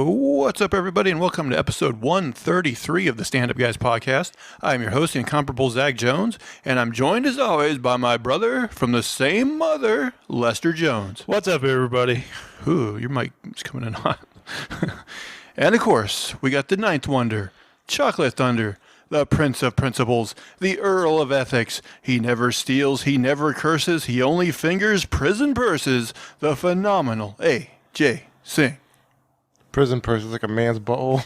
What's up, everybody, and welcome to episode 133 of the Stand Up Guys podcast. I'm your host, the incomparable Zach Jones, and I'm joined, as always, by my brother from the same mother, Lester Jones. What's up, everybody? Ooh, your mic is coming in hot. And, of course, we got the ninth wonder, Chocolate Thunder, the Prince of Principles, the Earl of Ethics. He never steals, he never curses, he only fingers prison purses, the phenomenal A.J. Singh. Prison purse is like a man's butthole.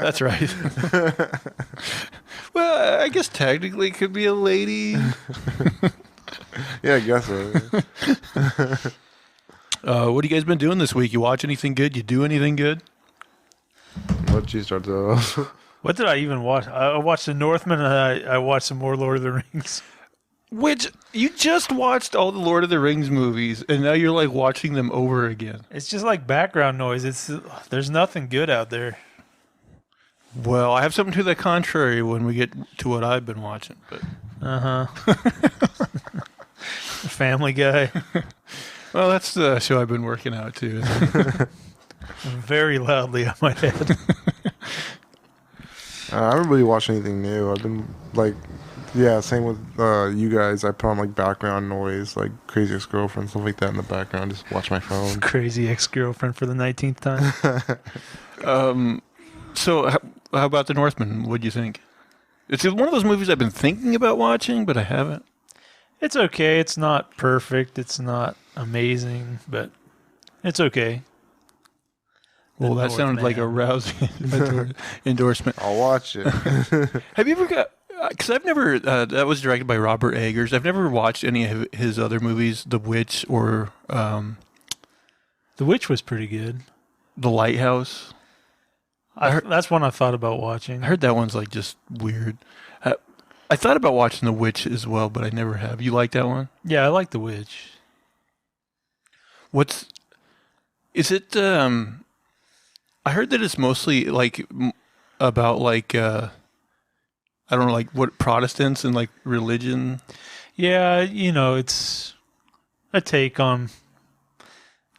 That's right. Well, I guess technically it could be a lady. Yeah, I guess so. What have you guys been doing this week? You watch anything good? You do anything good? What you start to? What did I even watch? I watched The Northman, and I watched some more Lord of the Rings. Which, you just watched all the Lord of the Rings movies, and now you're like watching them over again. It's just like background noise. There's nothing good out there. Well, I have something to the contrary when we get to what I've been watching. But Family Guy. well, that's the show I've been working out to. Very loudly, I might add. I haven't really watched anything new. I've been like, same with you guys. I put on like background noise, like Crazy Ex-Girlfriend, stuff like that in the background. Just watch my phone. Crazy Ex-Girlfriend for the 19th time. So how about The Northman? What'd you think? It's one of those movies I've been thinking about watching, but I haven't. It's okay. It's not perfect. It's not amazing, but it's okay. Well, that sounded like a rousing endorsement. I'll watch it. Have you ever got... Because I've never... that was directed by Robert Eggers. I've never watched any of his other movies, The Witch or... The Witch was pretty good. The Lighthouse. That's one I thought about watching. I heard that one's like just weird. I thought about watching The Witch as well, but I never have. You like that one? Yeah, I like The Witch. Is it... I heard that it's mostly like about like I don't know, like what Protestants and like religion. Yeah, it's a take on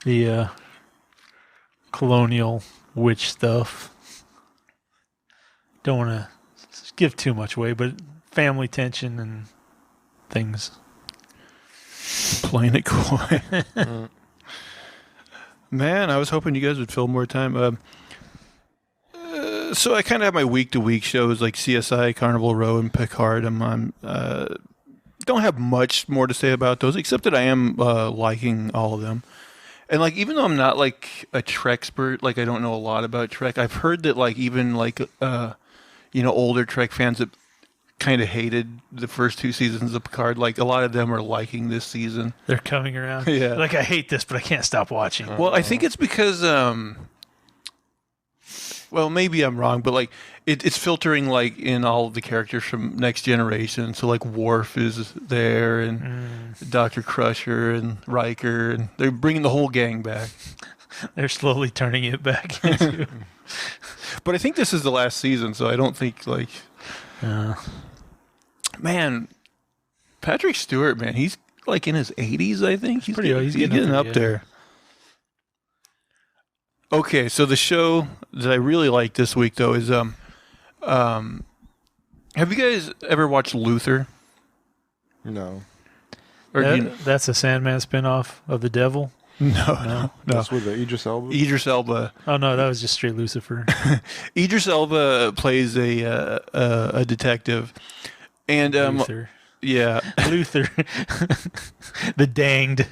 the colonial witch stuff. Don't want to give too much away, but family tension and things. Playing it coy. Man, I was hoping you guys would fill more time. So I kind of have my week-to-week shows like CSI, Carnival Row, and Picard. I'm don't have much more to say about those, except that I am liking all of them. And like, even though I'm not like a Trek expert, like I don't know a lot about Trek, I've heard that like even like older Trek fans that kind of hated the first two seasons of Picard, like a lot of them are liking this season. They're coming around. Yeah. Like, I hate this, but I can't stop watching. Well, I think it's because, well, maybe I'm wrong, but like it's filtering like in all of the characters from Next Generation. So like Worf is there and Dr. Crusher and Riker, and they're bringing the whole gang back. They're slowly turning it back. But I think this is the last season, so I don't think like... Man, Patrick Stewart, man, he's like in his 80s, I think. He's getting up there. Okay, so the show that I really like this week, though, is have you guys ever watched Luther? No. That's a Sandman spinoff of The Devil? No. That's with Idris Elba? Idris Elba. Oh, no, that was just straight Lucifer. Idris Elba plays a detective. And Luther. Yeah. Luther. The danged.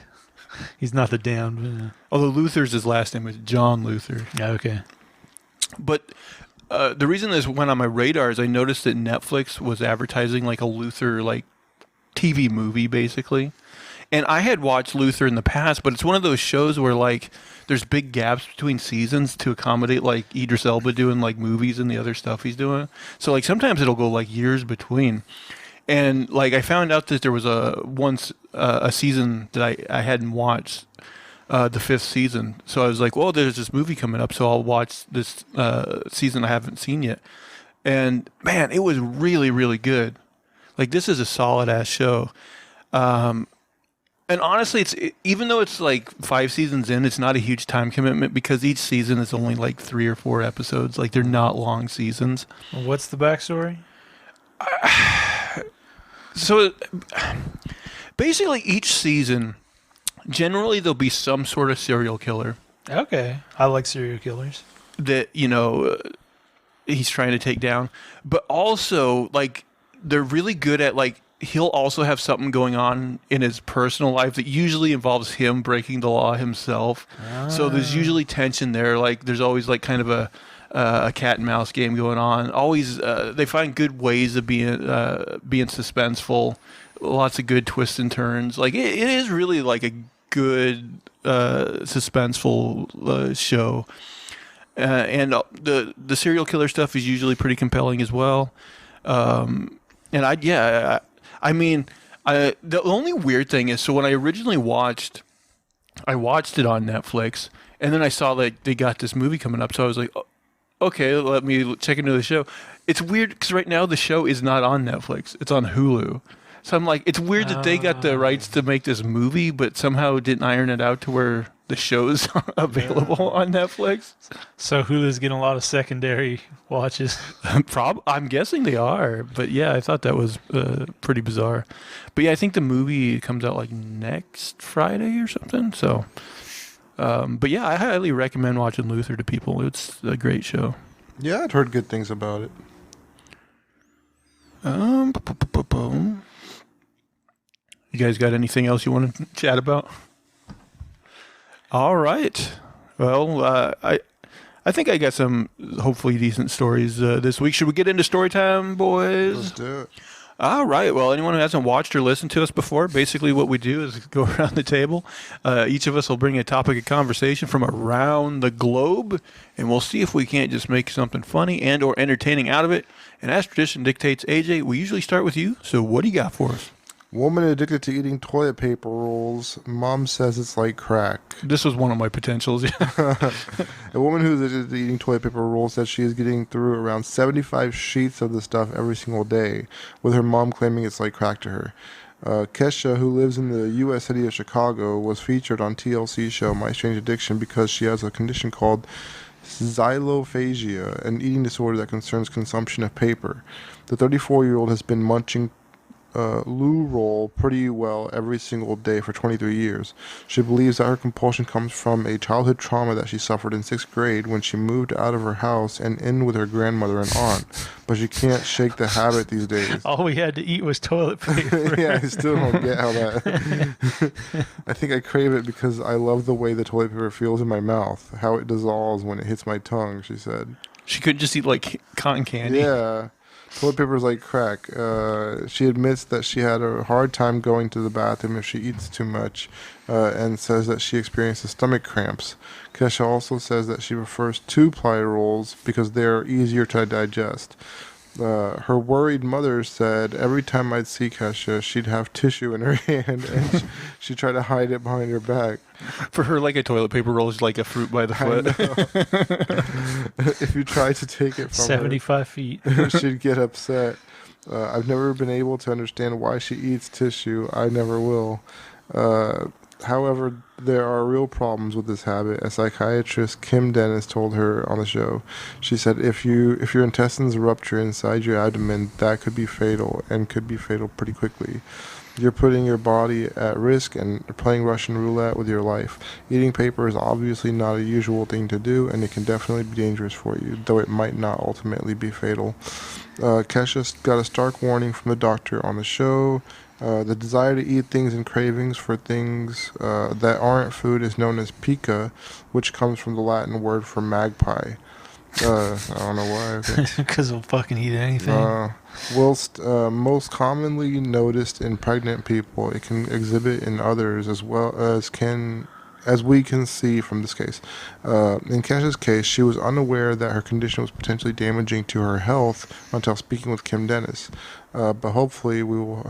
He's not the damned. Although Luther's his last name is John Luther. Okay. But the reason this went on my radar is I noticed that Netflix was advertising like a Luther like TV movie, basically. And I had watched Luther in the past, but it's one of those shows where like there's big gaps between seasons to accommodate like Idris Elba doing like movies and the other stuff he's doing. So like sometimes it'll go like years between. And like I found out that there was a season that I hadn't watched, the fifth season. So I was like, well, there's this movie coming up, so I'll watch this season I haven't seen yet. And man, it was really, really good. Like, this is a solid ass show. And honestly, even though it's like 5 seasons in, it's not a huge time commitment because each season is only like 3 or 4 episodes. Like they're not long seasons. What's the backstory? So basically, each season, generally there'll be some sort of serial killer Okay, I like serial killers. that he's trying to take down, but also like they're really good at like he'll also have something going on in his personal life that usually involves him breaking the law himself. So there's usually tension there. Like there's always like kind of a cat and mouse game going on. Always they find good ways of being suspenseful. Lots of good twists and turns. Like it is really like a good suspenseful show. And the serial killer stuff is usually pretty compelling as well. And I mean, the only weird thing is, so when I originally watched, I watched it on Netflix, and then I saw that they got this movie coming up, so I was like, "Oh, okay, let me check into the show." It's weird because right now the show is not on Netflix; it's on Hulu. So I'm like, it's weird that they got the rights to make this movie, but somehow didn't iron it out to where the show's available on Netflix. So Hulu's getting a lot of secondary watches. I'm guessing they are, but yeah, I thought that was pretty bizarre. But yeah, I think the movie comes out like next Friday or something. So, but yeah, I highly recommend watching Luther to people. It's a great show. Yeah, I'd heard good things about it. Boom. You guys got anything else you want to chat about? All right. Well, I think I got some hopefully decent stories this week. Should we get into story time, boys? Let's do it. All right. Well, anyone who hasn't watched or listened to us before, basically what we do is go around the table. Each of us will bring a topic of conversation from around the globe, and we'll see if we can't just make something funny and or entertaining out of it. And as tradition dictates, AJ, we usually start with you. So what do you got for us? Woman addicted to eating toilet paper rolls. Mom says it's like crack. This was one of my potentials. A woman who's addicted to eating toilet paper rolls says she is getting through around 75 sheets of the stuff every single day, with her mom claiming it's like crack to her. Kesha, who lives in the U.S. city of Chicago, was featured on TLC show My Strange Addiction because she has a condition called xylophagia, an eating disorder that concerns consumption of paper. The 34-year-old has been munching loo roll pretty well every single day for 23 years. She believes that her compulsion comes from a childhood trauma that she suffered in 6th grade when she moved out of her house and in with her grandmother and aunt. But she can't shake the habit these days. All we had to eat was toilet paper. Yeah, I still don't get how that... I think I crave it because I love the way the toilet paper feels in my mouth, how it dissolves when it hits my tongue, she said. She couldn't just eat like cotton candy. Yeah. Toilet paper is like crack. She admits that she had a hard time going to the bathroom if she eats too much, and says that she experiences stomach cramps. Kesha also says that she prefers 2-ply rolls because they're easier to digest. Her worried mother said every time I'd see Kesha, she'd have tissue in her hand, and she'd try to hide it behind her back. For her, like a toilet paper roll is like a fruit by the foot. If you try to take it from 75 feet. her, she'd get upset. I've never been able to understand why she eats tissue. I never will. However, there are real problems with this habit. A psychiatrist, Kim Dennis, told her on the show. She said, if your intestines rupture inside your abdomen, that could be fatal, and could be fatal pretty quickly. You're putting your body at risk and playing Russian roulette with your life. Eating paper is obviously not a usual thing to do, and it can definitely be dangerous for you, though it might not ultimately be fatal. Kesha got a stark warning from the doctor on the show. The desire to eat things and cravings for things that aren't food is known as pica, which comes from the Latin word for magpie. I don't know why. Okay. Because they'll fucking eat anything. Whilst most commonly noticed in pregnant people, it can exhibit in others as well as we can see from this case. In Kesha's case, she was unaware that her condition was potentially damaging to her health until speaking with Kim Dennis. But hopefully, we will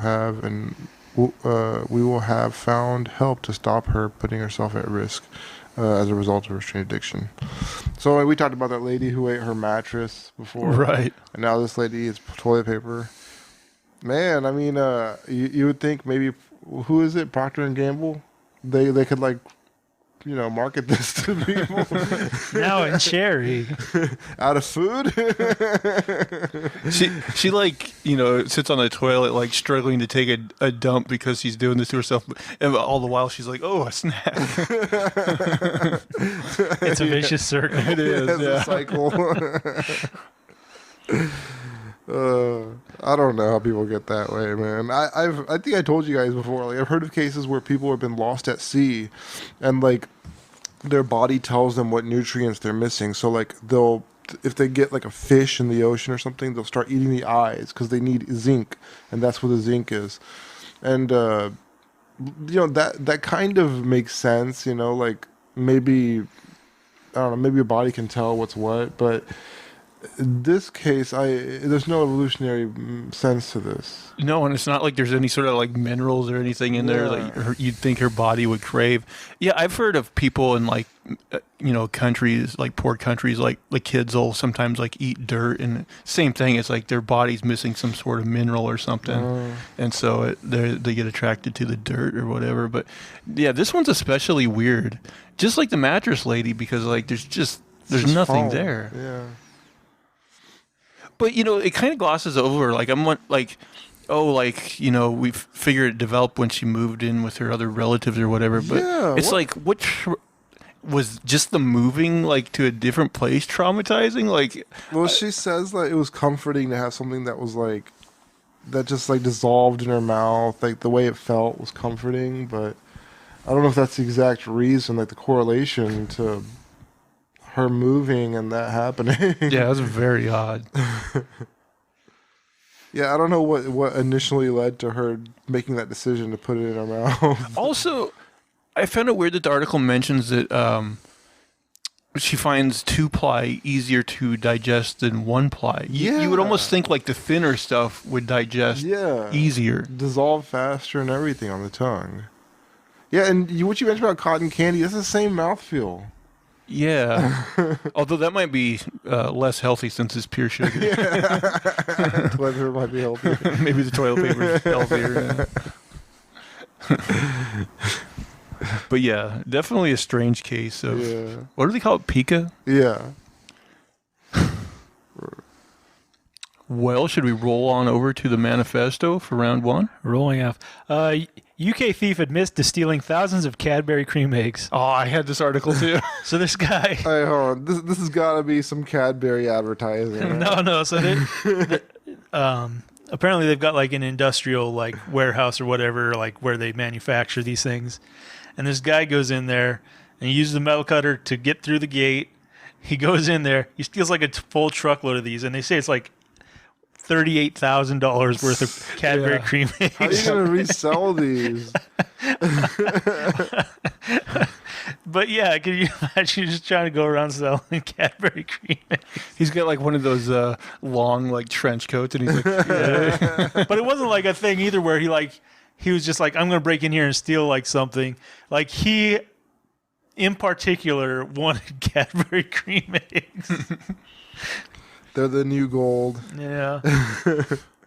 have found help to stop her putting herself at risk as a result of her strange addiction. So we talked about that lady who ate her mattress before, Right. And now this lady eats toilet paper. Man, I mean, you would think maybe who is it? Procter and Gamble. They could like, market this to people. Now in cherry. Out of food. She like sits on the toilet like struggling to take a dump because she's doing this to herself, and all the while she's like, "Oh, a snack." It's a vicious circle. It is. It's Yeah. a cycle. I don't know how people get that way, man. I think I told you guys before. Like I've heard of cases where people have been lost at sea, and like their body tells them what nutrients they're missing. So like if they get like a fish in the ocean or something, they'll start eating the eyes because they need zinc, and that's what the zinc is. And that kind of makes sense. Like maybe I don't know. Maybe your body can tell what's what, but. In this case, there's no evolutionary sense to this. No, and it's not like there's any sort of like minerals or anything in there that you'd think her body would crave. Yeah, I've heard of people in like, countries, like poor countries, like kids will sometimes like eat dirt, and same thing. It's like their body's missing some sort of mineral or something, and so they get attracted to the dirt or whatever. But yeah, this one's especially weird, just like the mattress lady, because like there's nothing foam. there. Yeah. But it kind of glosses over. Like we figured it developed when she moved in with her other relatives or whatever. But Yeah, it's like, was just the moving like to a different place traumatizing? Like, Well, she says that it was comforting to have something that was like that just like dissolved in her mouth. Like the way it felt was comforting, but I don't know if that's the exact reason, like the correlation to her moving and that happening. yeah, that's very odd. Yeah, I don't know what initially led to her making that decision to put it in her mouth. Also, I found it weird that the article mentions that she finds 2-ply easier to digest than 1-ply. You would almost think like the thinner stuff would digest easier. Dissolve faster and everything on the tongue. Yeah, and what you mentioned about cotton candy, that's the same mouthfeel. Yeah. Although that might be less healthy since it's pure sugar. Toilet paper might be healthier. Maybe the toilet paper is healthier. But yeah, definitely a strange case of what do they call it? Pika? Yeah. Well, should we roll on over to the manifesto for round one? Rolling off. UK thief admits to stealing thousands of Cadbury Cream Eggs. Oh, I had this article too. So this guy... Hey, hold on. This has got to be some Cadbury advertising. Right? No. So apparently they've got like an industrial like warehouse or whatever, like where they manufacture these things. And this guy goes in there and he uses the metal cutter to get through the gate. He goes in there. He steals like a full truckload of these, and they say it's like $38,000 worth of Cadbury Cream Eggs. How are you going to resell these? But yeah, can you imagine just trying to go around selling Cadbury Cream Eggs? He's got like one of those long like trench coats, and he's like, But it wasn't like a thing either where he was just like, I'm going to break in here and steal like something. Like he, in particular, wanted Cadbury Cream Eggs. They're the new gold. Yeah.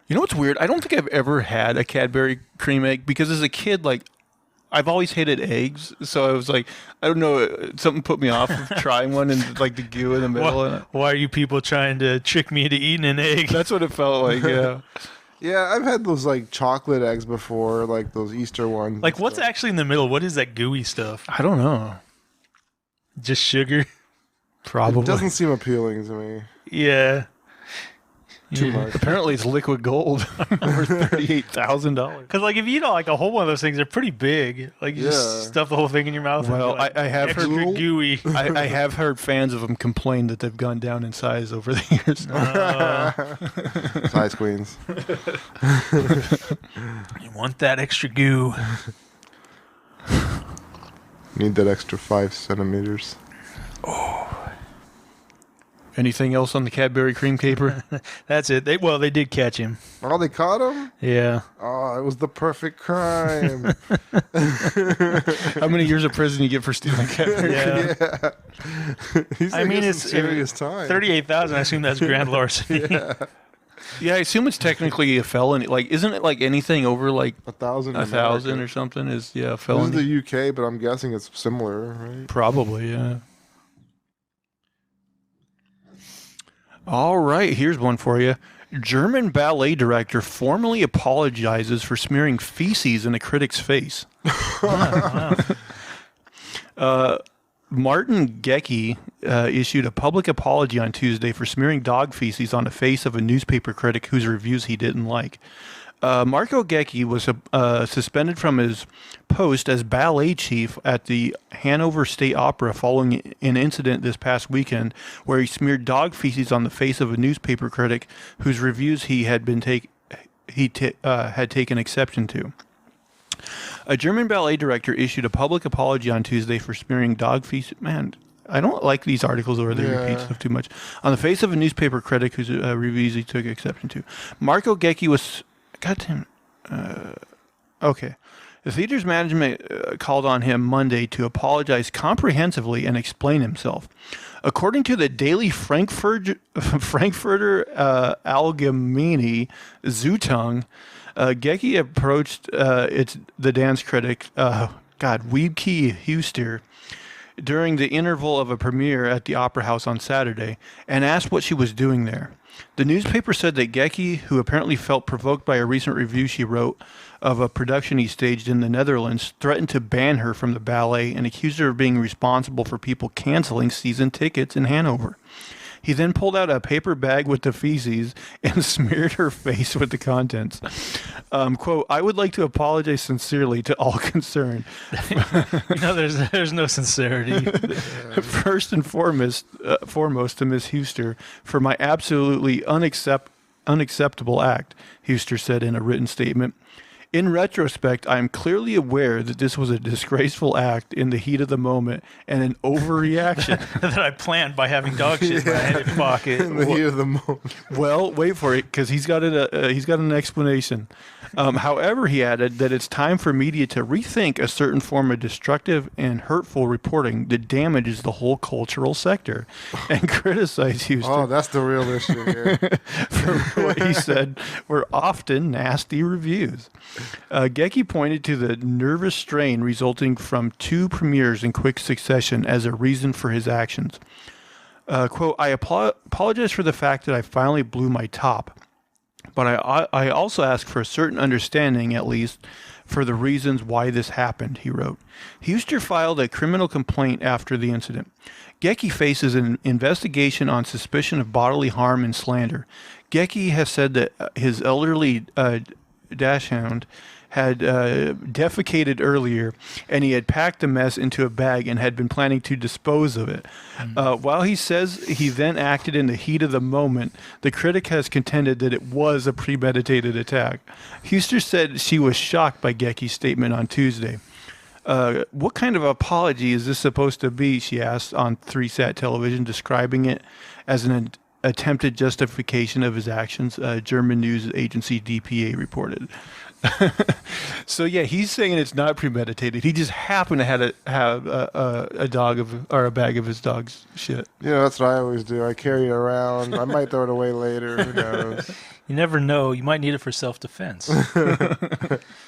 You know what's weird? I don't think I've ever had a Cadbury cream egg because as a kid, like, I've always hated eggs. So I was like, I don't know, something put me off of trying one and like the goo in the middle. Why are you people trying to trick me into eating an egg? That's what it felt like, yeah. Yeah, I've had those like chocolate eggs before, like those Easter ones. Like, what's actually in the middle? What is that gooey stuff? I don't know. Just sugar? Probably. It doesn't seem appealing to me. Yeah. Too much. Apparently it's liquid gold worth $38,000. Because, like, if you eat like a whole one of those things, they're pretty big. Like, you just stuff the whole thing in your mouth. Well, and like, I have extra heard gooey. I have heard fans of them complain that they've gone down in size over the years. Size queens. You want that extra goo. Need that extra 5 centimeters. Anything else on the Cadbury cream caper? That's it. They did catch him. Oh, they caught him? Yeah. Oh, it was the perfect crime. How many years of prison you get for stealing Cadbury? Yeah. He's I mean, it's serious time. 38,000. I assume that's grand larceny. Yeah. Yeah, I assume it's technically a felony. Like, isn't it like anything over like 1,000. 1,000 or something is a This felony? is the UK, but I'm guessing it's similar, right? Probably, yeah. All right, here's one for you. German ballet director formally apologizes for smearing feces in a critic's face. Martin Gecki issued a public apology on Tuesday for smearing dog feces on the face of a newspaper critic whose reviews he didn't like. Marco Gecki was suspended from his post as ballet chief at the Hanover State Opera following an incident this past weekend where he smeared dog feces on the face of a newspaper critic whose reviews he had taken exception to. A German ballet director issued a public apology on Tuesday for smearing dog feces. Man, I don't like these articles where they repeat stuff too much. On the face of a newspaper critic whose reviews he took exception to. Marco Gecki was... Goddamn. Okay. The theater's management called on him Monday to apologize comprehensively and explain himself. According to the Daily Frankfurter Allgemeine Zeitung, Gecki approached the dance critic, Wiebke Huster, during the interval of a premiere at the Opera House on Saturday and asked what she was doing there. The newspaper said that Gecki, who apparently felt provoked by a recent review she wrote of a production he staged in the Netherlands, threatened to ban her from the ballet and accused her of being responsible for people canceling season tickets in Hanover. He then pulled out a paper bag with the feces and smeared her face with the contents. Quote, I would like to apologize sincerely to all concerned. There's no sincerity. First and foremost to Miss Huster for my absolutely unacceptable act, Huster said in a written statement. In retrospect, I am clearly aware that this was a disgraceful act in the heat of the moment and an overreaction. That I planned by having dog shit in my head pocket. In the heat of the moment. Well, wait for it, because he's got an explanation. However, he added that it's time for media to rethink a certain form of destructive and hurtful reporting that damages the whole cultural sector, and criticize Houston. Oh, that's the real issue here. For what he said were often nasty reviews. Gecki pointed to the nervous strain resulting from 2 premieres in quick succession as a reason for his actions. Quote, I apologize for the fact that I finally blew my top, but I also ask for a certain understanding, at least, for the reasons why this happened, he wrote. Huster filed a criminal complaint after the incident. Gecki faces an investigation on suspicion of bodily harm and slander. Gecki has said that his elderly dachshund had defecated earlier, and he had packed the mess into a bag and had been planning to dispose of it. While he says he then acted in the heat of the moment, the critic has contended that it was a premeditated attack. Huster said she was shocked by Gecki's statement on Tuesday. What kind of apology is this supposed to be, she asked on 3Sat television, describing it as an attempted justification of his actions, German news agency DPA reported. So yeah, he's saying it's not premeditated. He just happened to have a bag of his dog's shit. Yeah, that's what I always do. I carry it around. I might throw it away later. Who knows? You never know. You might need it for self-defense.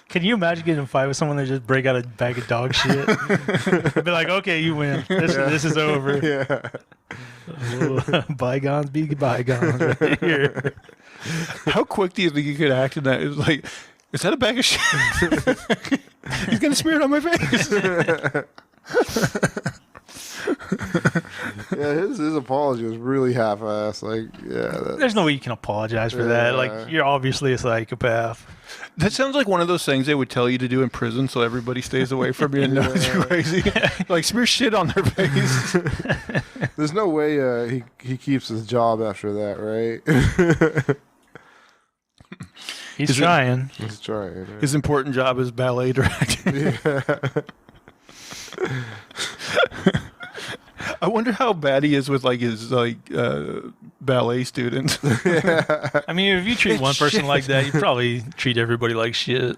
Can you imagine getting in a fight with someone that just break out a bag of dog shit? Be like, okay, you win. This is over. Yeah. Bygones be bygones right here. How quick do you think you could act in that? It was like, is that a bag of shit? He's gonna smear it on my face. Yeah, his apology was really half-assed. Like, yeah. There's no way you can apologize for that. Like, you're obviously a psychopath. That sounds like one of those things they would tell you to do in prison so everybody stays away from you and knows you're crazy. Like, smear shit on their face. There's no way he keeps his job after that, right? He's trying. He's trying. Yeah. His important job is ballet directing. Yeah. I wonder how bad he is with like his ballet students. I mean, if you treat one person like that, you probably treat everybody like shit.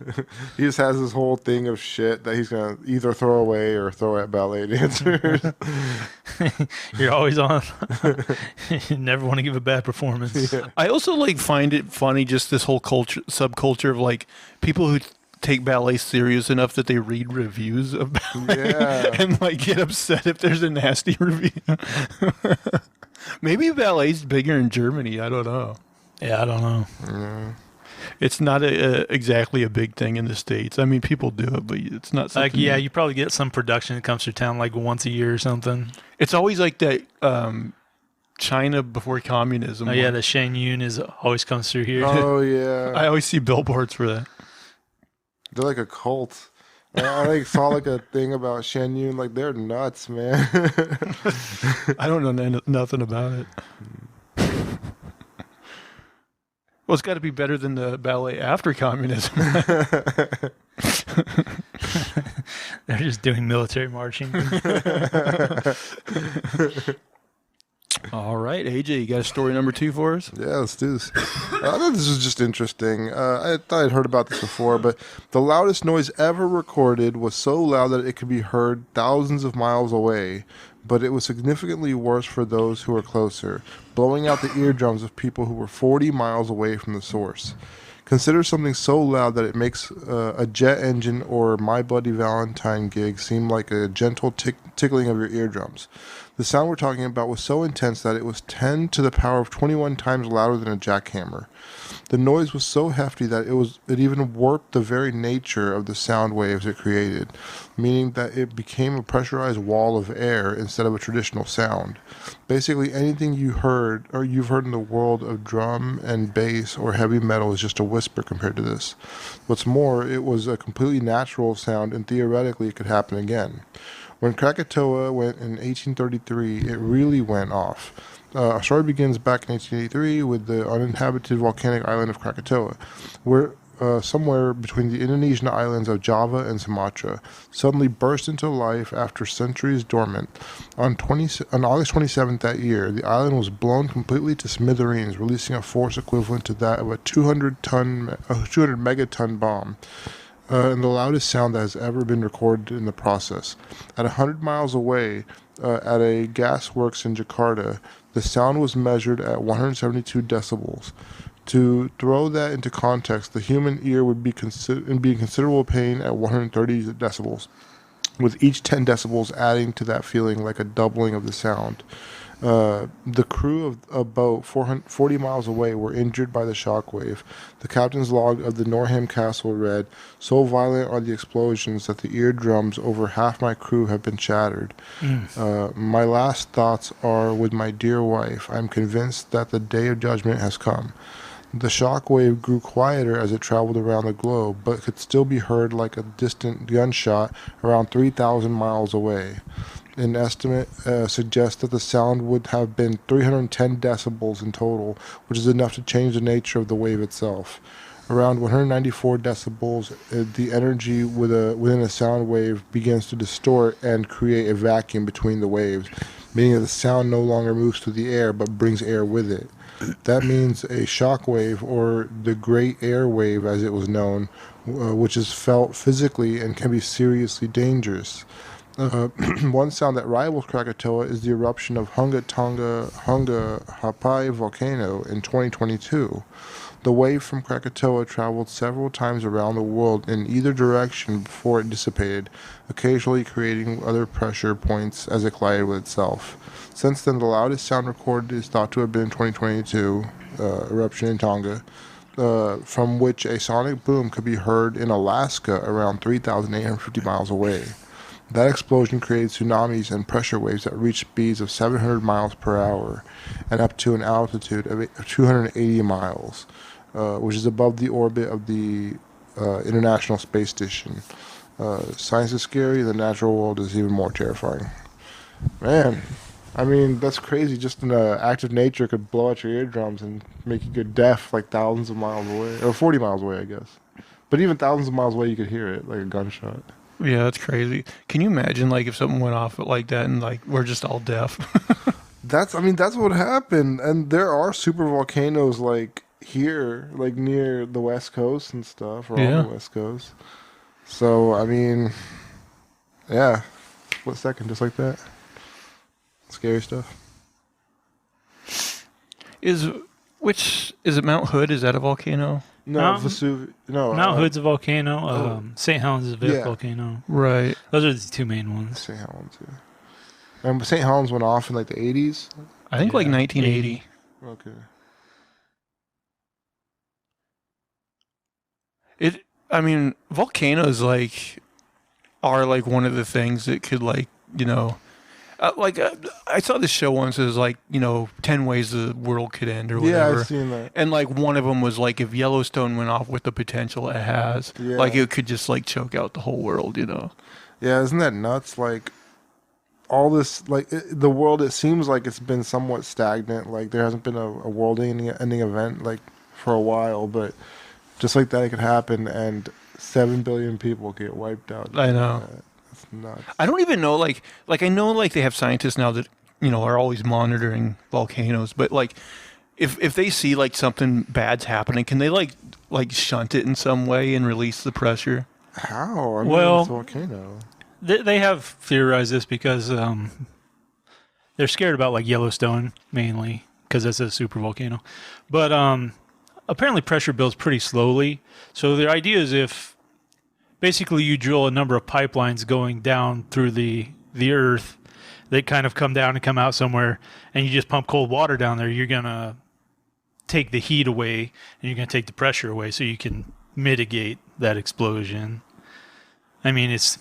He just has this whole thing of shit that he's gonna either throw away or throw at ballet dancers. You're always on. You never want to give a bad performance. Yeah. I also like find it funny, just this whole culture, subculture of like people who take ballet serious enough that they read reviews of ballet Yeah. and like get upset if there's a nasty review. Maybe ballet's bigger in Germany. I don't know. Yeah, I don't know. Yeah. It's not exactly a big thing in the States. I mean, people do it, but it's not something. Like, yeah, you probably get some production that comes through town like once a year or something. It's always like that China before communism. Oh, yeah, one. the Shen Yun always comes through here. Oh yeah. I always see billboards for that. They're like a cult. I like saw like a thing about Shen Yun. Like they're nuts, man. I don't know nothing about it. Well, it's got to be better than the ballet after communism. They're just doing military marching. All right, AJ, you got a story number 2 for us? Yeah, let's do this. I thought this was just interesting. I thought I'd heard about this before, but the loudest noise ever recorded was so loud that it could be heard thousands of miles away, but it was significantly worse for those who were closer, blowing out the eardrums of people who were 40 miles away from the source. Consider something so loud that it makes a jet engine or My Bloody Valentine gig seem like a gentle tickling of your eardrums. The sound we're talking about was so intense that it was 10 to the power of 21 times louder than a jackhammer. The noise was so hefty that it even warped the very nature of the sound waves it created, meaning that it became a pressurized wall of air instead of a traditional sound. Basically, anything you've heard in the world of drum and bass or heavy metal is just a whisper compared to this. What's more, it was a completely natural sound, and theoretically it could happen again. When Krakatoa went in 1833, it really went off. Our story begins back in 1883 with the uninhabited volcanic island of Krakatoa, where somewhere between the Indonesian islands of Java and Sumatra, suddenly burst into life after centuries dormant. On August 27th that year, the island was blown completely to smithereens, releasing a force equivalent to that of a 200 megaton bomb. And the loudest sound that has ever been recorded in the process. At 100 miles away, at a gas works in Jakarta, the sound was measured at 172 decibels. To throw that into context, the human ear would be in considerable pain at 130 decibels, with each 10 decibels adding to that feeling like a doubling of the sound. The crew of a boat 40 miles away were injured by the shockwave. The captain's log of the Norham Castle read, "So violent are the explosions that the eardrums over half my crew have been shattered. My last thoughts are with my dear wife. I'm convinced that the day of judgment has come." The shockwave grew quieter as it traveled around the globe, but could still be heard like a distant gunshot around 3,000 miles away. An estimate suggests that the sound would have been 310 decibels in total, which is enough to change the nature of the wave itself. Around 194 decibels, the energy within a sound wave begins to distort and create a vacuum between the waves, meaning that the sound no longer moves through the air but brings air with it. That means a shock wave, or the Great Air Wave as it was known, which is felt physically and can be seriously dangerous. One sound that rivals Krakatoa is the eruption of Hunga Hapai volcano in 2022. The wave from Krakatoa traveled several times around the world in either direction before it dissipated, occasionally creating other pressure points as it collided with itself. Since then, the loudest sound recorded is thought to have been in 2022, eruption in Tonga, from which a sonic boom could be heard in Alaska around 3,850 miles away. That explosion created tsunamis and pressure waves that reached speeds of 700 miles per hour and up to an altitude of 280 miles, which is above the orbit of the International Space Station. Science is scary, the natural world is even more terrifying. Man, I mean, that's crazy. Just an act of nature could blow out your eardrums and make you go deaf like thousands of miles away, or 40 miles away, I guess. But even thousands of miles away, you could hear it like a gunshot. Yeah, that's crazy. Can you imagine, like, if something went off like that and, like, we're just all deaf? That's what happened. And there are super volcanoes like here, like near the West Coast and stuff, or on Yeah. the West Coast. So I mean, yeah, split second, just like that. Scary stuff. Which is it? Mount Hood? Is that a volcano? No, Vesuvius. No, Mount Hood's a volcano. oh. St. Helens is a Yeah. volcano. Right. Those are the two main ones. St. Helens. Yeah. And St. Helens went off in like the 80s. I think like Yeah, 1980. Okay. I mean, volcanoes are like one of the things that could I saw this show once. It was 10 ways the world could end or Yeah, whatever. I've seen that. And one of them was if Yellowstone went off with the potential it has, Yeah. it could just choke out the whole world. Yeah, isn't that nuts? All this, the world, it seems like it's been somewhat stagnant. Like there hasn't been a world-ending event for a while, but just like that, it could happen, and 7 billion people get wiped out. I know. That's nuts. I don't even know I know they have scientists now that are always monitoring volcanoes, but if they see something bad's happening, can they shunt it in some way and release the pressure? How? I mean, Well, it's a volcano. They have theorized this because they're scared about Yellowstone mainly because it's a super volcano. But apparently pressure builds pretty slowly. So the idea is if basically you drill a number of pipelines going down through the earth, they kind of come down and come out somewhere, and you just pump cold water down there, you're going to take the heat away and you're going to take the pressure away so you can mitigate that explosion. I mean, it's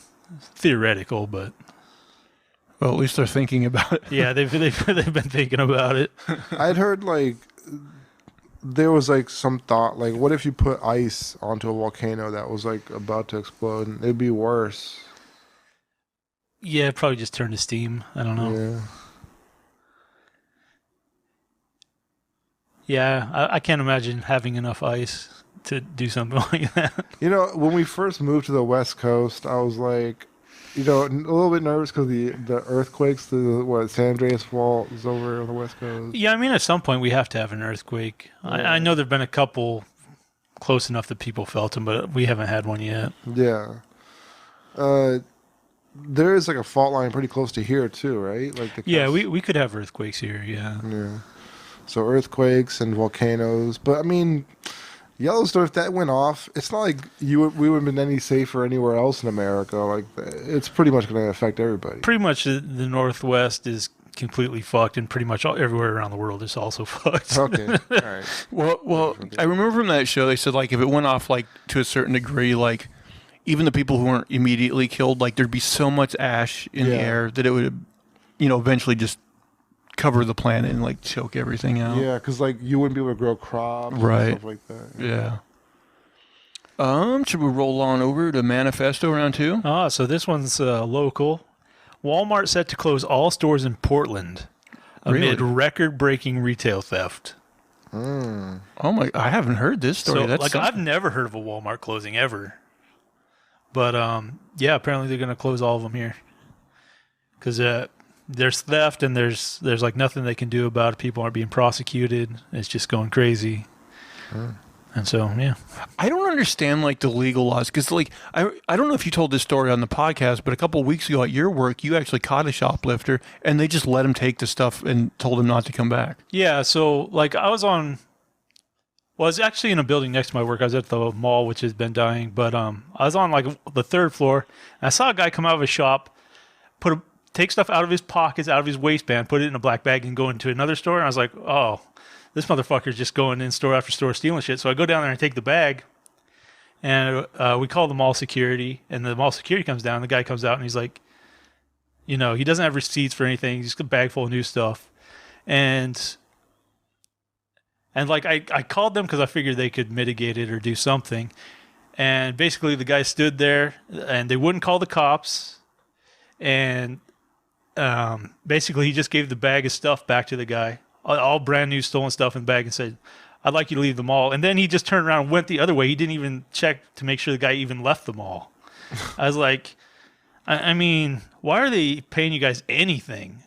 theoretical, but Well, at least they're thinking about it. yeah, they've been thinking about it. I'd heard there was some thought what if you put ice onto a volcano that was about to explode, and it'd be worse. Yeah, probably just turn to steam. I don't know. Yeah, I can't imagine having enough ice to do something like that. When we first moved to the West Coast, I was a little bit nervous because the earthquakes, San Andreas Fault is over on the West Coast. Yeah, I mean, at some point we have to have an earthquake. I know there've been a couple close enough that people felt them, but we haven't had one yet. Yeah. There is a fault line pretty close to here too, right? Yeah, we could have earthquakes here. Yeah. Yeah. So earthquakes and volcanoes, but I mean, Yellowstone, if that went off, it's not like we would have been any safer anywhere else in America. It's pretty much going to affect everybody. Pretty much the Northwest is completely fucked, and pretty much everywhere around the world is also fucked. Okay, all right. Well, I remember from that show they said if it went off to a certain degree, even the people who weren't immediately killed, there'd be so much ash in the air that it would, eventually just cover the planet and choke everything out. Yeah, because you wouldn't be able to grow crops Right. and stuff like that. Yeah. Should we roll on over to Manifesto round 2? So this one's local. Walmart set to close all stores in Portland amid Really? record-breaking retail theft. Mm. Oh my! I haven't heard this story. So, That's I've never heard of a Walmart closing ever. But yeah, apparently they're going to close all of them here because there's theft and there's nothing they can do about it. People aren't being prosecuted. It's just going crazy. And so, yeah. I don't understand the legal laws because I don't know if you told this story on the podcast, but a couple of weeks ago at your work, you actually caught a shoplifter and they just let him take the stuff and told him not to come back. Yeah, so I was on. Well, I was actually in a building next to my work. I was at the mall, which has been dying, but I was on the third floor, and I saw a guy come out of his shop, take stuff out of his pockets, out of his waistband, put it in a black bag, and go into another store. And I was like, oh, this motherfucker's just going in store after store stealing shit. So I go down there and take the bag, and we call the mall security, and the mall security comes down. And the guy comes out, and he's like, he doesn't have receipts for anything. He's just a bag full of new stuff, and I called them because I figured they could mitigate it or do something. And basically, the guy stood there, and they wouldn't call the cops. And basically, he just gave the bag of stuff back to the guy, all brand new stolen stuff in the bag, and said, "I'd like you to leave the mall." And then he just turned around and went the other way. He didn't even check to make sure the guy even left the mall. I was like, I mean, why are they paying you guys anything?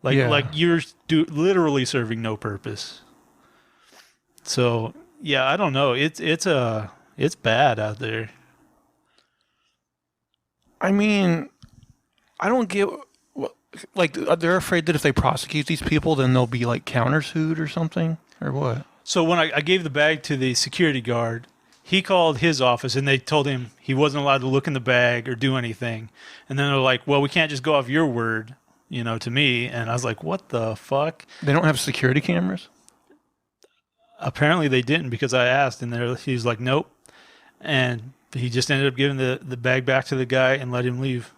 Like you're literally serving no purpose. So yeah, I don't know. It's bad out there. I mean, I don't get. Like, they're afraid that if they prosecute these people, then they'll be like countersued or something, or what? So when I gave the bag to the security guard, he called his office and they told him he wasn't allowed to look in the bag or do anything. And then they're like, "Well, we can't just go off your word, to me." And I was like, "What the fuck?" They don't have security cameras. Apparently they didn't, because I asked, and he was like, "Nope." And he just ended up giving the bag back to the guy and let him leave.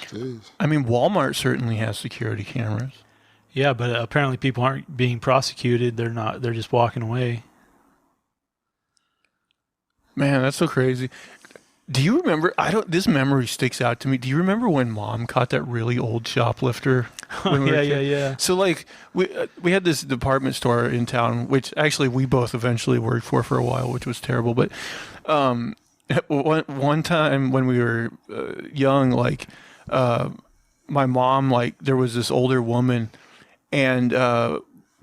Jeez. I mean, Walmart certainly has security cameras. Yeah, but apparently people aren't being prosecuted. They're not. They're just walking away. Man, that's so crazy. Do you remember? This memory sticks out to me. Do you remember when Mom caught that really old shoplifter? when we were kids? Yeah. So like we had this department store in town, which actually we both eventually worked for a while, which was terrible. But one time when we were young, like my mom, like there was this older woman, and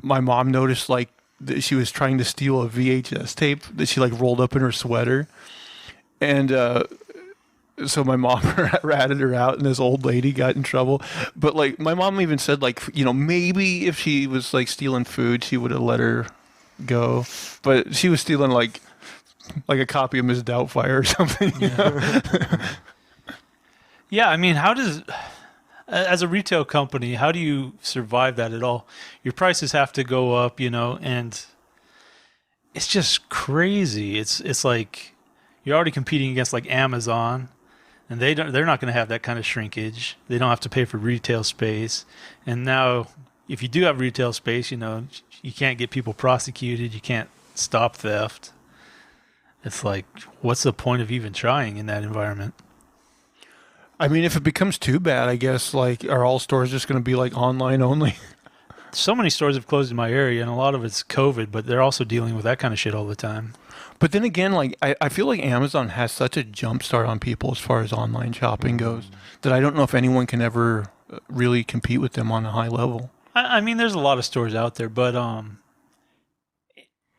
my mom noticed like that she was trying to steal a VHS tape that she like rolled up in her sweater. And so my mom ratted her out, and this old lady got in trouble. But like my mom even said, like, maybe if she was like stealing food, she would have let her go. But she was stealing like a copy of Miss Doubtfire or something. Yeah, I mean, as a retail company, how do you survive that at all? Your prices have to go up, and it's just crazy. It's like you're already competing against like Amazon, and they're not going to have that kind of shrinkage. They don't have to pay for retail space. And now if you do have retail space, you can't get people prosecuted, you can't stop theft. It's like, what's the point of even trying in that environment? I mean, if it becomes too bad, I guess, like, are all stores just going to be like online only? So many stores have closed in my area, and a lot of it's COVID, but they're also dealing with that kind of shit all the time. But then again, like I feel like Amazon has such a jump start on people as far as online shopping goes that I don't know if anyone can ever really compete with them on a high level. I mean, there's a lot of stores out there, but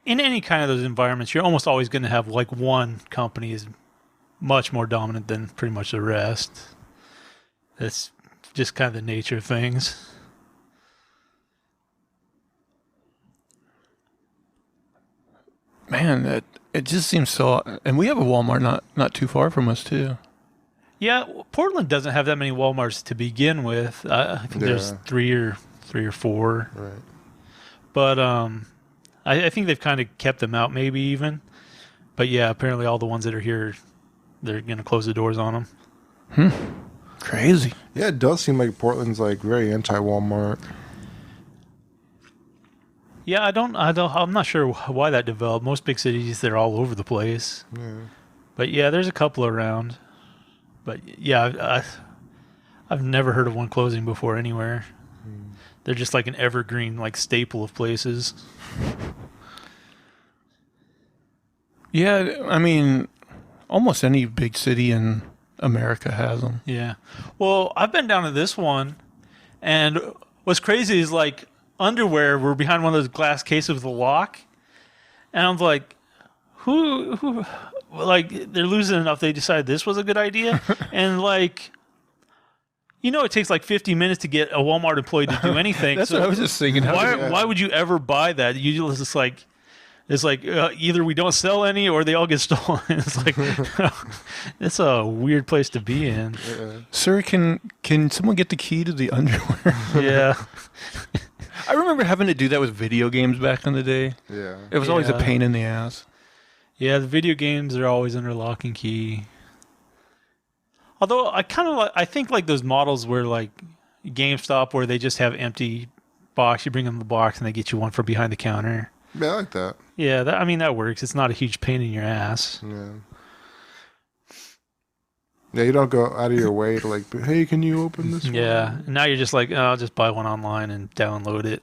in any kind of those environments, you're almost always going to have like one company is much more dominant than pretty much the rest. That's just kind of the nature of things. Man, it just seems so. And we have a Walmart not too far from us too. Yeah, Portland doesn't have that many Walmarts to begin with. I think there's three or four. Right. But I think they've kind of kept them out, maybe even. But yeah, apparently all the ones that are here, they're going to close the doors on them. Crazy. Yeah, it does seem like Portland's like very anti-Walmart. Yeah, I'm not sure why that developed. Most big cities, they're all over the place. Yeah. But yeah, there's a couple around. But yeah, I've never heard of one closing before anywhere. They're just like an evergreen, like staple of places. Yeah, I mean, almost any big city in America has them. Yeah. Well, I've been down to this one, and what's crazy is like underwear were behind one of those glass cases with a lock, and I'm like, who like, they're losing enough they decided this was a good idea. And like, it takes like 50 minutes to get a Walmart employee to do anything. That's what I was just thinking. Why would you ever buy that? You just like, it's like either we don't sell any or they all get stolen. It's like it's a weird place to be in. Sir, can someone get the key to the underwear? Yeah. I remember having to do that with video games back in the day. Yeah. It was always a pain in the ass. Yeah, the video games are always under lock and key. Although I think like those models where like GameStop, where they just have empty box, you bring them the box and they get you one from behind the counter. Yeah, I like that. Yeah, that works. It's not a huge pain in your ass. Yeah. Yeah, you don't go out of your way to like, hey, can you open this one? Yeah, and now you're just like, I'll just buy one online and download it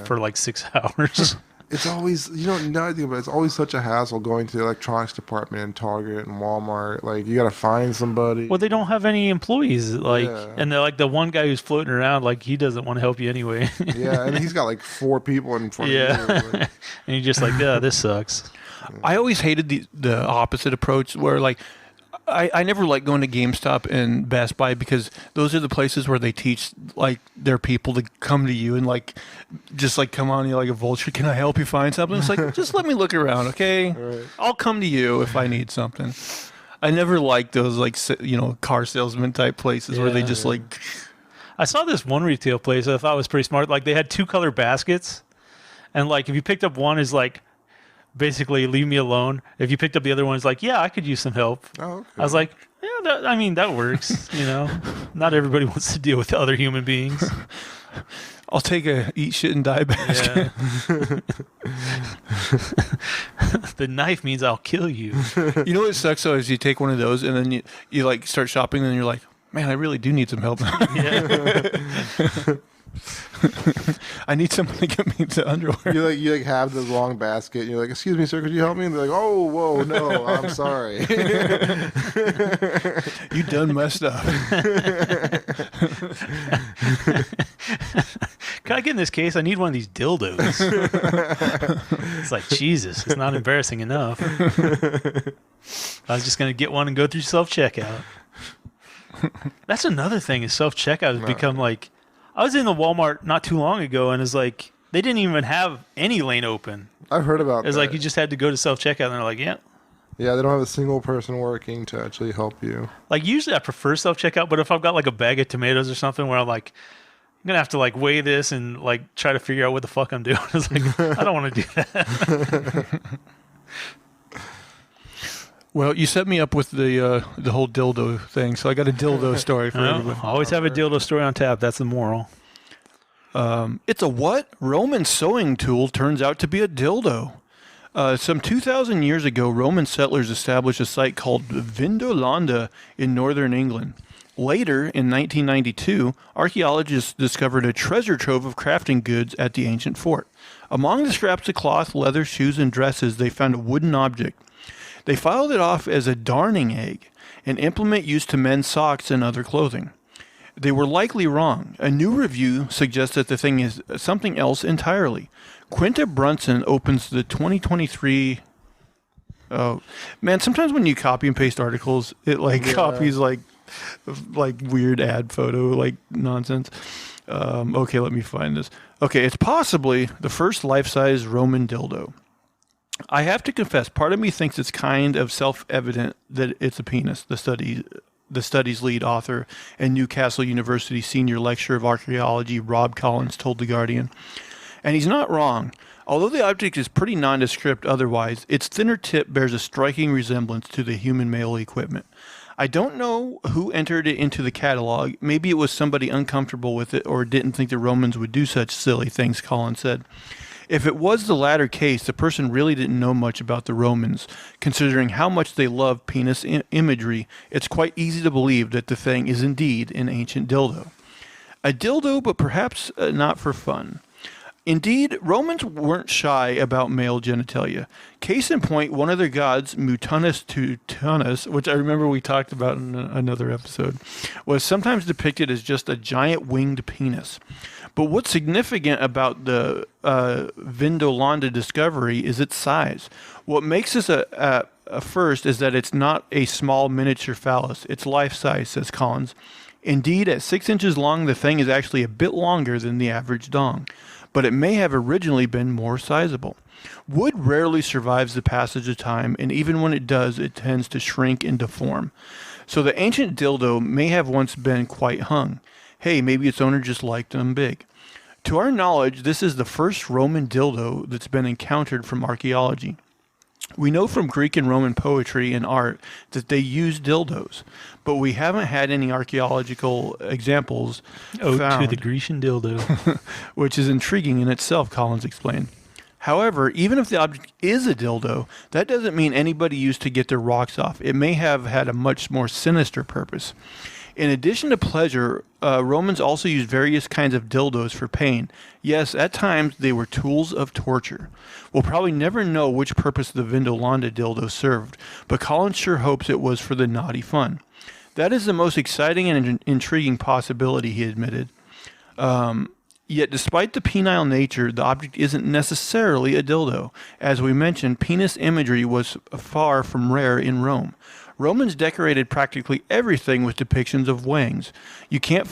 for like 6 hours. It's always, now I think about it, it's always such a hassle going to the electronics department in Target and Walmart. Like, you got to find somebody. Well, they don't have any employees, like, Yeah. and they're like the one guy who's floating around, like he doesn't want to help you anyway. Yeah, and he's got like 4 people in front of Yeah. you. Like, And you're just like, yeah, this sucks. I always hated the opposite approach where like I never like going to GameStop and Best Buy because those are the places where they teach like their people to come to you and like just like come on you like a vulture. Can I help you find something? It's like just let me look around, okay? Right. I'll come to you if I need something. I never liked those like car salesman type places where they Yeah. just like I saw this one retail place I thought was pretty smart. Like they had 2 color baskets, and like if you picked up one, is like basically leave me alone. If you picked up the other one, it's like, yeah, I could use some help. Oh, okay. I was like, yeah, that works. Not everybody wants to deal with other human beings. I'll take a eat shit and die basket. Yeah. The knife means I'll kill you. You know what sucks though is you take one of those and then you like start shopping and then you're like, man, I really do need some help. Yeah. I need someone to get me the underwear. You have the long basket. And you're like, excuse me, sir, could you help me? And they're like, oh, whoa, no, I'm sorry. You done messed up. Can I get in this case? I need one of these dildos. It's like, Jesus, it's not embarrassing enough. I was just going to get one and go through self-checkout. That's another thing is self-checkout has become like, I was in the Walmart not too long ago and it's like, they didn't even have any lane open. I've heard about that. It's like you just had to go to self-checkout and they're like, yeah. Yeah, they don't have a single person working to actually help you. Like usually I prefer self-checkout, but if I've got like a bag of tomatoes or something where I'm like, I'm going to have to like weigh this and like try to figure out what the fuck I'm doing. It's like, I don't want to do that. Well, you set me up with the whole dildo thing, so I got a dildo story for everyone. Always have a dildo story on tap. That's the moral. It's a what? Roman sewing tool turns out to be a dildo. Some 2,000 years ago, Roman settlers established a site called Vindolanda in northern England. Later, in 1992, archaeologists discovered a treasure trove of crafting goods at the ancient fort. Among the scraps of cloth, leather, shoes, and dresses, they found a wooden object. They filed it off as a darning egg, an implement used to mend socks and other clothing. They were likely wrong. A new review suggests that the thing is something else entirely. Quinta Brunson opens the 2023... Oh, man, sometimes when you copy and paste articles, it copies like weird ad photo, like nonsense. Okay, let me find this. Okay, it's possibly the first life-size Roman dildo. I have to confess, part of me thinks it's kind of self-evident that it's a penis, the study's lead author and Newcastle University senior lecturer of archaeology, Rob Collins, told The Guardian. And he's not wrong. Although the object is pretty nondescript otherwise, its thinner tip bears a striking resemblance to the human male equipment. I don't know who entered it into the catalog. Maybe it was somebody uncomfortable with it or didn't think the Romans would do such silly things, Collins said. If it was the latter case, the person really didn't know much about the Romans. Considering how much they love penis imagery, it's quite easy to believe that the thing is indeed an ancient dildo. A dildo, but perhaps not for fun. Indeed, Romans weren't shy about male genitalia. Case in point, one of their gods, Mutunus Tutunus, which I remember we talked about in another episode, was sometimes depicted as just a giant winged penis. But what's significant about the Vindolanda discovery is its size. What makes this a first is that it's not a small miniature phallus. It's life-size, says Collins. Indeed, at 6 inches long, the thing is actually a bit longer than the average dong, but it may have originally been more sizable. Wood rarely survives the passage of time, and even when it does, it tends to shrink and deform. So the ancient dildo may have once been quite hung. Hey, maybe its owner just liked them big. To our knowledge, this is the first Roman dildo that's been encountered from archaeology. We know from Greek and Roman poetry and art that they used dildos, but we haven't had any archaeological examples found, to the Grecian dildo. which is intriguing in itself, Collins explained. However, even if the object is a dildo, that doesn't mean anybody used to get their rocks off. It may have had a much more sinister purpose. In addition to pleasure, Romans also used various kinds of dildos for pain. Yes, at times they were tools of torture. We'll probably never know which purpose the Vindolanda dildo served, but Collins sure hopes it was for the naughty fun. That is the most exciting and intriguing possibility, he admitted. Yet, despite the penile nature, the object isn't necessarily a dildo. As we mentioned, penis imagery was far from rare in Rome. Romans decorated practically everything with depictions of wangs. You can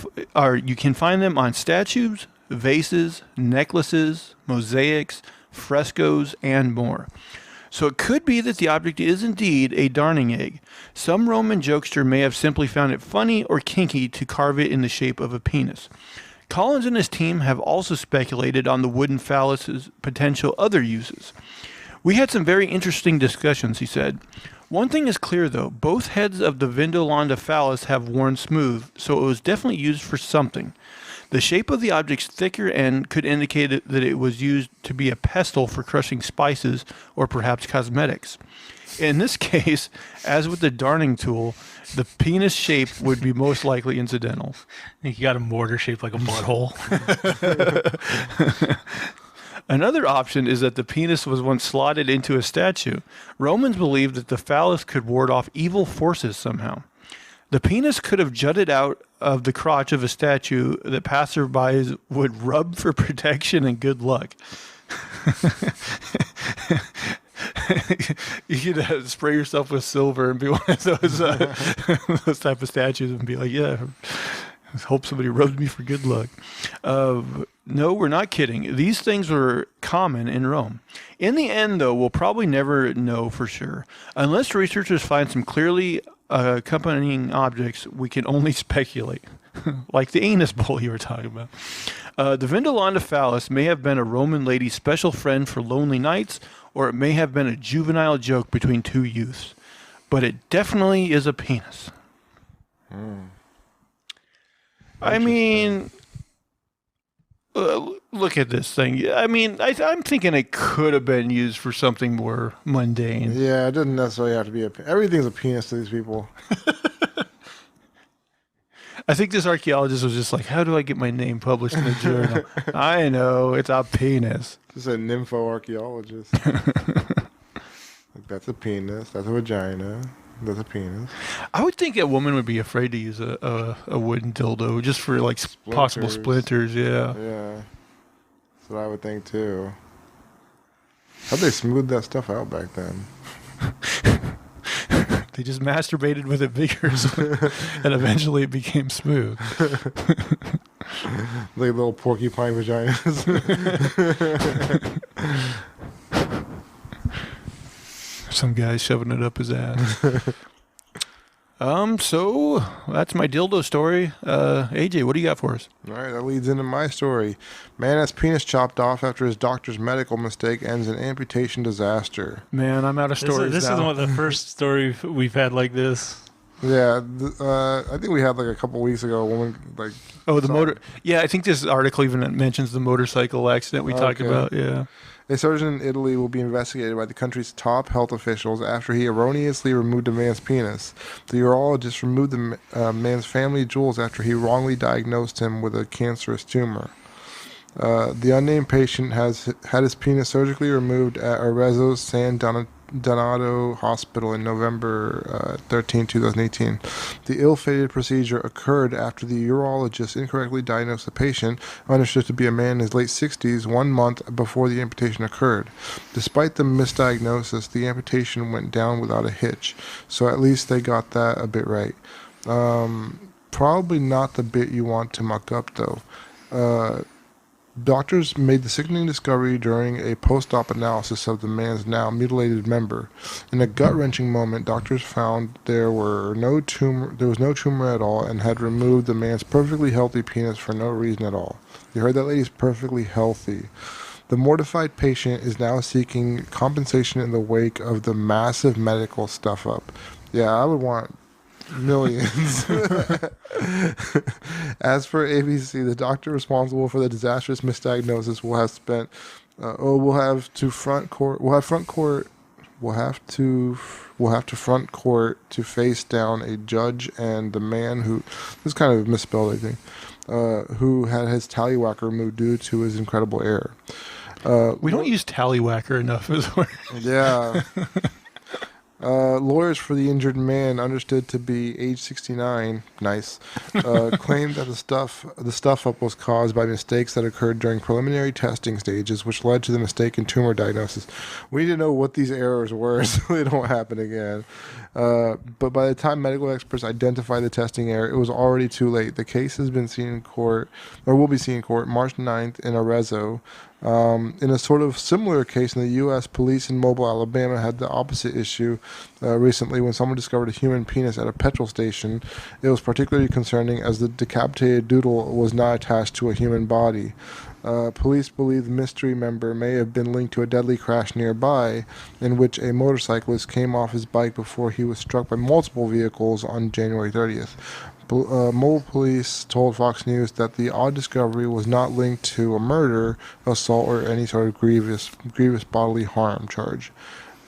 find them on statues, vases, necklaces, mosaics, frescoes, and more. So it could be that the object is indeed a darning egg. Some Roman jokester may have simply found it funny or kinky to carve it in the shape of a penis. Collins and his team have also speculated on the wooden phallus's potential other uses. We had some very interesting discussions, he said. One thing is clear, though. Both heads of the Vindolanda phallus have worn smooth, so it was definitely used for something. The shape of the object's thicker end could indicate that it was used to be a pestle for crushing spices or perhaps cosmetics. In this case, as with the darning tool, the penis shape would be most likely incidental. I think you got a mortar shaped like a butthole. Another option is that the penis was once slotted into a statue. Romans believed that the phallus could ward off evil forces somehow. The penis could have jutted out of the crotch of a statue that passersby would rub for protection and good luck. You could spray yourself with silver and be one of those type of statues and be like, yeah, hope somebody rubs me for good luck. No, we're not kidding. These things were common in Rome. In the end, though, we'll probably never know for sure. Unless researchers find some clearly accompanying objects, we can only speculate. Like the anus bowl you were talking about. The Vindolanda phallus may have been a Roman lady's special friend for lonely nights, or it may have been a juvenile joke between two youths. But it definitely is a penis. I mean, look at this thing. I mean, I'm thinking it could have been used for something more mundane. Yeah, it doesn't necessarily have to be everything's a penis to these people. I think this archaeologist was just like, how do I get my name published in the journal? I know, it's a penis. Just a nympho archaeologist. Like, that's a penis. That's a vagina. That's a penis. I would think a woman would be afraid to use a wooden dildo just for like possible splinters. Yeah. Yeah. That's what I would think too. How'd they smooth that stuff out back then? They just masturbated with it vigorously, and eventually it became smooth. Like little porcupine vaginas. Some guy shoving it up his ass. So that's my dildo story. AJ, what do you got for us? All right, that leads into my story. Man has penis chopped off after his doctor's medical mistake ends in amputation disaster. Man, I'm out of stories This now. is one of the first story we've had like this. Yeah, I think we had like a couple weeks ago a woman like. Oh, the motor. Yeah, I think this article even mentions the motorcycle accident we talked about. Yeah. A surgeon in Italy will be investigated by the country's top health officials after he erroneously removed a man's penis. The urologist removed the man's family jewels after he wrongly diagnosed him with a cancerous tumor. The unnamed patient has had his penis surgically removed at Arezzo San Donato Hospital in November 13, 2018. The ill-fated procedure occurred after the urologist incorrectly diagnosed the patient, understood to be a man in his late 60s, 1 month before the amputation occurred. Despite the misdiagnosis, the amputation went down without a hitch, so at least they got that a bit right. Probably not the bit you want to muck up, though. Doctors made the sickening discovery during a post-op analysis of the man's now mutilated member. In a gut-wrenching moment, doctors found there was no tumor at all and had removed the man's perfectly healthy penis for no reason at all. You heard that, ladies? Perfectly healthy. The mortified patient is now seeking compensation in the wake of the massive medical stuff-up. Yeah, I would want millions. As for ABC, the doctor responsible for the disastrous misdiagnosis will have front court will have to front court to face down a judge and the man who, this is kind of misspelled, I think, who had his tallywhacker removed due to his incredible error. We don't use tallywhacker enough as well. Yeah. Lawyers for the injured man, understood to be age 69, nice, claimed that the stuff up was caused by mistakes that occurred during preliminary testing stages, which led to the mistaken tumor diagnosis. We need to know what these errors were so they don't happen again. But by the time medical experts identified the testing error, it was already too late. The case has been seen in court, or will be seen in court, March 9th in Arezzo. In a sort of similar case in the U.S., police in Mobile, Alabama had the opposite issue recently when someone discovered a human penis at a petrol station. It was particularly concerning as the decapitated doodle was not attached to a human body. Police believe the mystery member may have been linked to a deadly crash nearby in which a motorcyclist came off his bike before he was struck by multiple vehicles on January 30th. Mobile police told Fox News that the odd discovery was not linked to a murder, assault, or any sort of grievous bodily harm charge.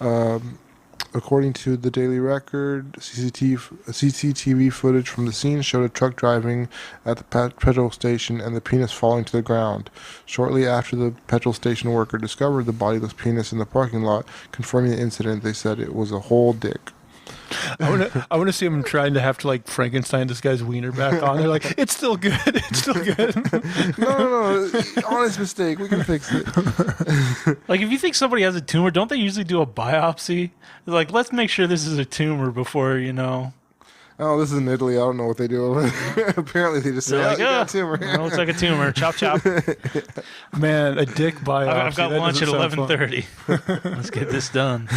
According to the Daily Record, CCTV footage from the scene showed a truck driving at the petrol station and the penis falling to the ground. Shortly after the petrol station worker discovered the bodiless penis in the parking lot, confirming the incident, they said it was a whole dick. I want to see him trying to have to like Frankenstein this guy's wiener back on. They're like, it's still good. It's still good. No. Honest mistake. We can fix it. Like, if you think somebody has a tumor, don't they usually do a biopsy? They're like, let's make sure this is a tumor before, Oh, this is in Italy. I don't know what they do. Apparently, they just say, They're like, you got a tumor. It looks like a tumor. Chop, chop. Man, a dick biopsy. I've got that lunch at doesn't sound fun. 11:30. Let's get this done.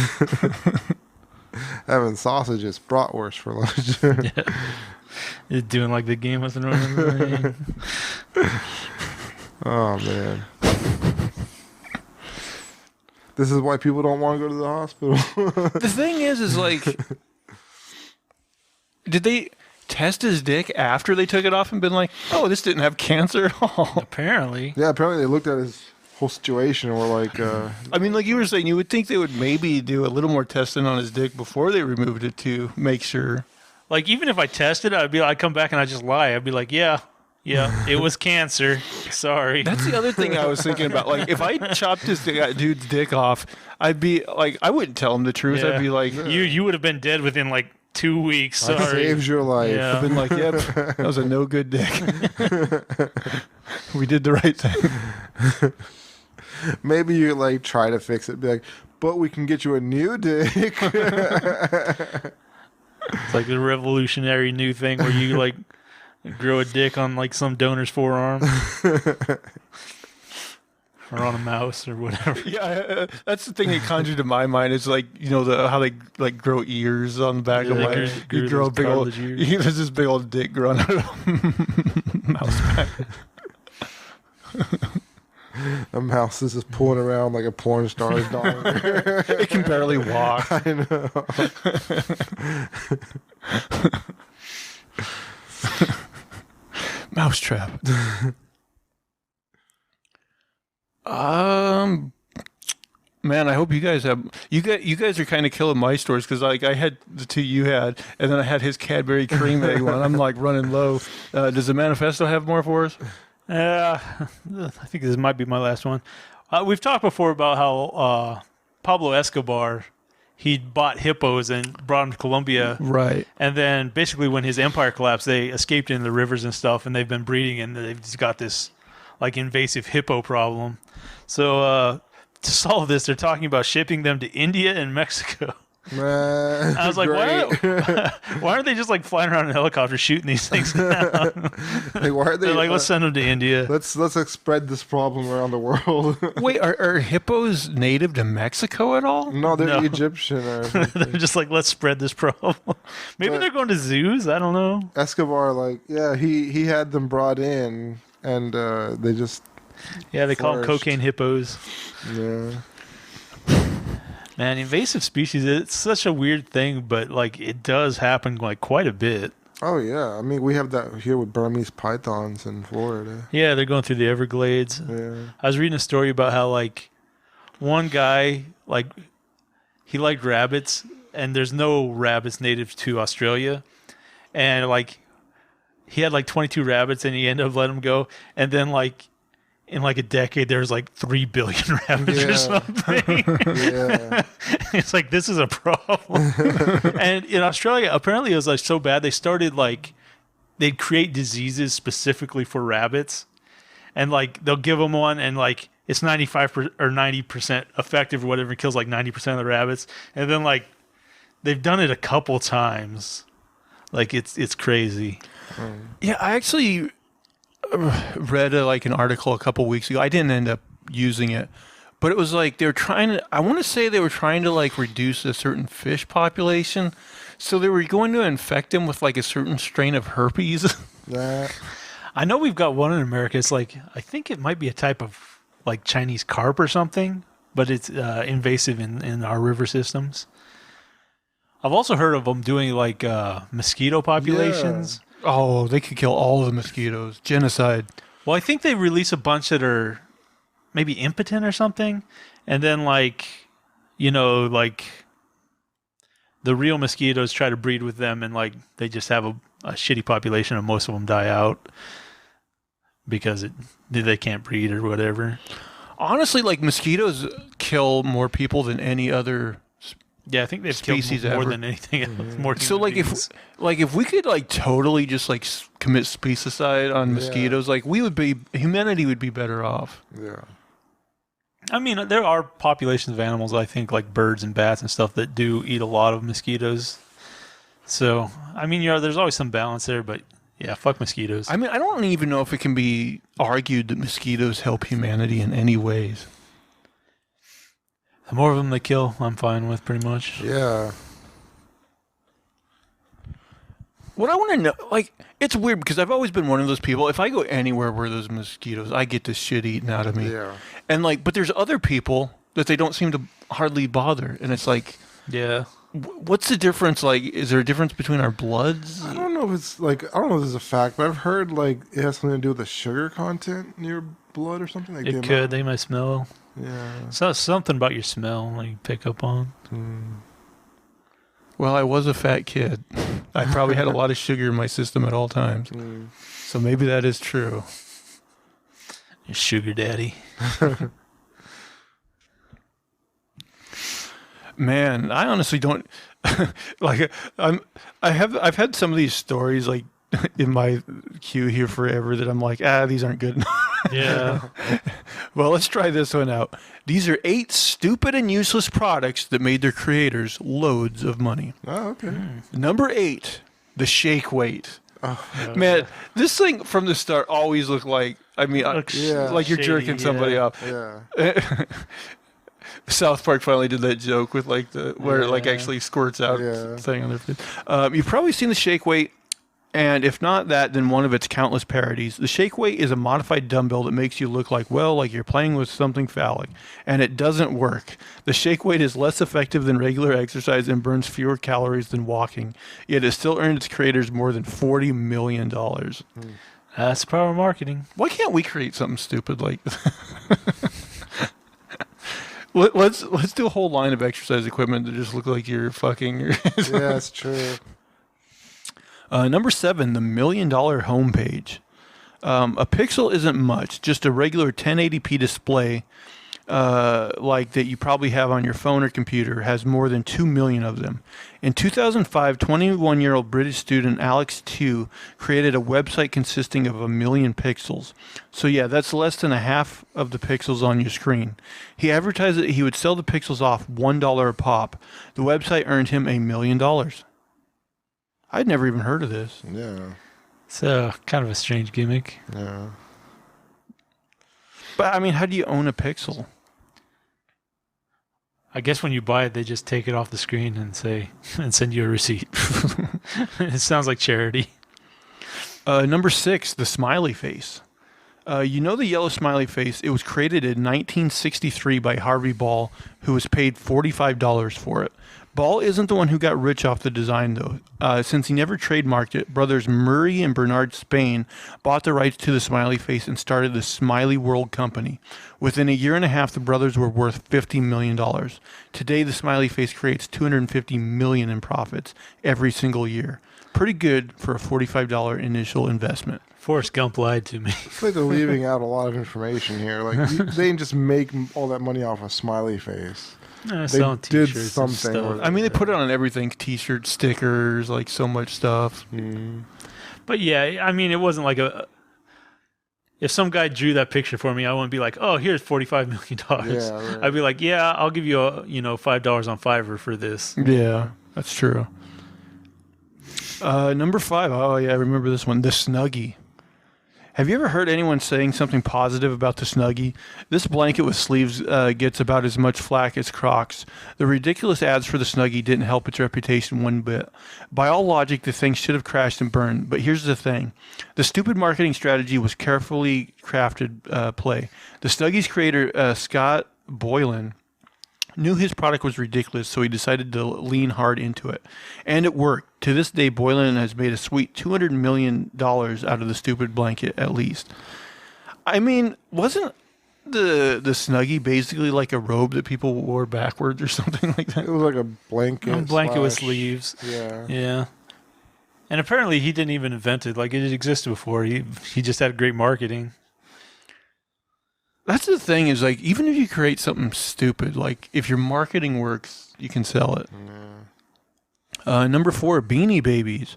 Having sausages, bratwurst for lunch. You're doing like the Game of Thrones. Oh, man. This is why people don't want to go to the hospital. The thing is like, did they test his dick after they took it off and been like, oh, this didn't have cancer at all? Apparently. Yeah, apparently they looked at his whole situation and were like... I mean, like you were saying, you would think they would maybe do a little more testing on his dick before they removed it to make sure. Like, even if I tested, I'd come back and I'd just lie. I'd be like, yeah, it was cancer. Sorry. That's the other thing I was thinking about. Like, if I chopped this dude's dick off, I'd be like, I wouldn't tell him the truth. Yeah. I'd be like, you would have been dead within like 2 weeks. I Sorry. saved your life. Yeah. I've been like, yep, that was a no good dick. We did the right thing. Maybe you like try to fix it. Be like, but we can get you a new dick. It's like the revolutionary new thing where you like grow a dick on like some donor's forearm. Or on a mouse or whatever. Yeah, that's the thing that conjured to my mind. Is like, how they like grow ears on the back of they like grew you grow a those big old cartilage ears. there's this big old dick growing out of a mouse back. A mouse is just pulling around like a porn star's dog. It can barely walk. I know. Mousetrap. Man, I hope you guys have you guys are kind of killing my stories because like I had the two you had, and then I had his Cadbury Cream Egg one. I'm like running low. Does the manifesto have more for us? I think this might be my last one. We've talked before about how Pablo Escobar, he bought hippos and brought them to Colombia. Right. And then basically when his empire collapsed, they escaped into the rivers and stuff, and they've been breeding, and they've just got this like invasive hippo problem. So to solve this, they're talking about shipping them to India and Mexico. Man, I was like, why aren't they just like flying around in a helicopter shooting these things down? Hey, why are they? They're like, let's send them to India. Let's spread this problem around the world. Wait, are hippos native to Mexico at all? No, they're No. Egyptian. Or They're just like, let's spread this problem. Maybe But- they're going to zoos. I don't know. Escobar, like, yeah, he had them brought in, and they just, Yeah, they call them Flourished. cocaine hippos. yeah. Man, invasive species, it's such a weird thing, but like it does happen like quite a bit. Oh yeah, I mean we have that here with Burmese pythons in Florida. Yeah, they're going through the Everglades. Yeah. I was reading a story about how like one guy, like he liked rabbits, and there's no rabbits native to Australia, and like he had like 22 rabbits, and he ended up letting them go, and then like in like a decade, there's like 3 billion rabbits or something. Yeah. It's like, this is a problem. And in Australia, apparently it was like so bad, they started like, they'd create diseases specifically for rabbits. And like, they'll give them one and like, it's 95 or 90% effective or whatever, it kills like 90% of the rabbits. And then like, they've done it a couple times. Like, it's crazy. Yeah, I actually read like an article a couple weeks ago. I didn't end up using it, but it was like they were trying to, I want to say they were trying to like reduce a certain fish population. So they were going to infect them with like a certain strain of herpes. I know we've got one in America. It's like, I think it might be a type of like Chinese carp or something, but it's invasive in our river systems. I've also heard of them doing like mosquito populations. Oh, they could kill all the mosquitoes. Genocide. Well, I think they release a bunch that are maybe impotent or something. And then like, you know, like the real mosquitoes try to breed with them and like they just have a shitty population and most of them die out because they can't breed or whatever. Honestly, like mosquitoes kill more people than any other. Yeah, I think they've species killed more ever. than anything else. More So like beings. if we could like totally just like commit speciesicide on mosquitoes, like humanity would be better off. Yeah. I mean, there are populations of animals, I think, like birds and bats and stuff that do eat a lot of mosquitoes. So, I mean, there's always some balance there, but yeah, fuck mosquitoes. I mean, I don't even know if it can be argued that mosquitoes help humanity in any ways. The more of them they kill, I'm fine with pretty much. Yeah. What I want to know, like, it's weird because I've always been one of those people. If I go anywhere where there's mosquitoes, I get the shit eaten out of me. Yeah. And like, but there's other people that they don't seem to hardly bother, and it's like, Yeah. what's the difference? Like, is there a difference between our bloods? I don't know if it's like, I don't know if this is a fact, but I've heard like it has something to do with the sugar content in your blood or something. Like It could. They might smell. Yeah. So something about your smell like you pick up on. Well, I was a fat kid. I probably had a lot of sugar in my system at all times. So maybe that is true. Your sugar daddy. Man, I honestly don't like. I've had some of these stories like in my queue here forever that I'm like, these aren't good enough. Yeah. Well, let's try this one out. These are 8 stupid and useless products that made their creators loads of money. Oh, okay. Number 8, the shake weight. Man, this thing from the start always looked like, I mean, Looks like you're shady, jerking somebody yeah. off. Yeah. South Park finally did that joke with like where it like Yeah. actually squirts out Yeah. thing on their face. You've probably seen the shake weight, and if not that, then one of its countless parodies. The shake weight is a modified dumbbell that makes you look like you're playing with something phallic, and it doesn't work. The shake weight is less effective than regular exercise and burns fewer calories than walking, yet it still earned its creators more than $40 million. That's the power of marketing. Why can't we create something stupid like Let's do a whole line of exercise equipment that just look like you're fucking. Yeah, that's true. Number 7, the $1 million homepage. A pixel isn't much, just a regular 1080p display like that you probably have on your phone or computer has more than 2 million of them. In 2005, 21-year-old British student Alex Tew created a website consisting of 1 million pixels. So yeah, that's less than a half of the pixels on your screen. He advertised that he would sell the pixels off $1 a pop. The website earned him $1 million. I'd never even heard of this. Yeah. It's kind of a strange gimmick. Yeah. But I mean, how do you own a pixel? I guess when you buy it, they just take it off the screen and send you a receipt. It sounds like charity. Number 6, the smiley face. You know the yellow smiley face? It was created in 1963 by Harvey Ball, who was paid $45 for it. Ball isn't the one who got rich off the design, though. Since he never trademarked it, brothers Murray and Bernard Spain bought the rights to the smiley face and started the Smiley World Company. Within a year and a half, the brothers were worth $50 million. Today, the smiley face creates $250 million in profits every single year. Pretty good for a $45 initial investment. Forrest Gump lied to me. It's like they're leaving out a lot of information here. Like they didn't just make all that money off a smiley face. They Selling did t-shirts and something stuff. with I mean, they put it on everything: T-shirts, stickers, like so much stuff. But yeah, I mean, it wasn't like a. If some guy drew that picture for me, I wouldn't be like, "Oh, here's $45 million." Yeah, right. I'd be like, "Yeah, I'll give you a $5 on Fiverr for this." Yeah, that's true. Number 5. Oh yeah, I remember this one. The Snuggie. Have you ever heard anyone saying something positive about the Snuggie? This blanket with sleeves gets about as much flack as Crocs. The ridiculous ads for the Snuggie didn't help its reputation one bit. By all logic, the thing should have crashed and burned. But here's the thing. The stupid marketing strategy was carefully crafted play. The Snuggie's creator, Scott Boylan, knew his product was ridiculous, so he decided to lean hard into it. And it worked. To this day, Boylan has made a sweet $200 million out of the stupid blanket, at least. I mean, wasn't the Snuggie basically like a robe that people wore backwards or something like that? It was like a blanket. A blanket with slash- sleeves. Yeah. Yeah. And apparently he didn't even invent it. Like, it existed before. He just had great marketing. That's the thing is, like, even if you create something stupid, like, if your marketing works, you can sell it. Number 4, Beanie Babies.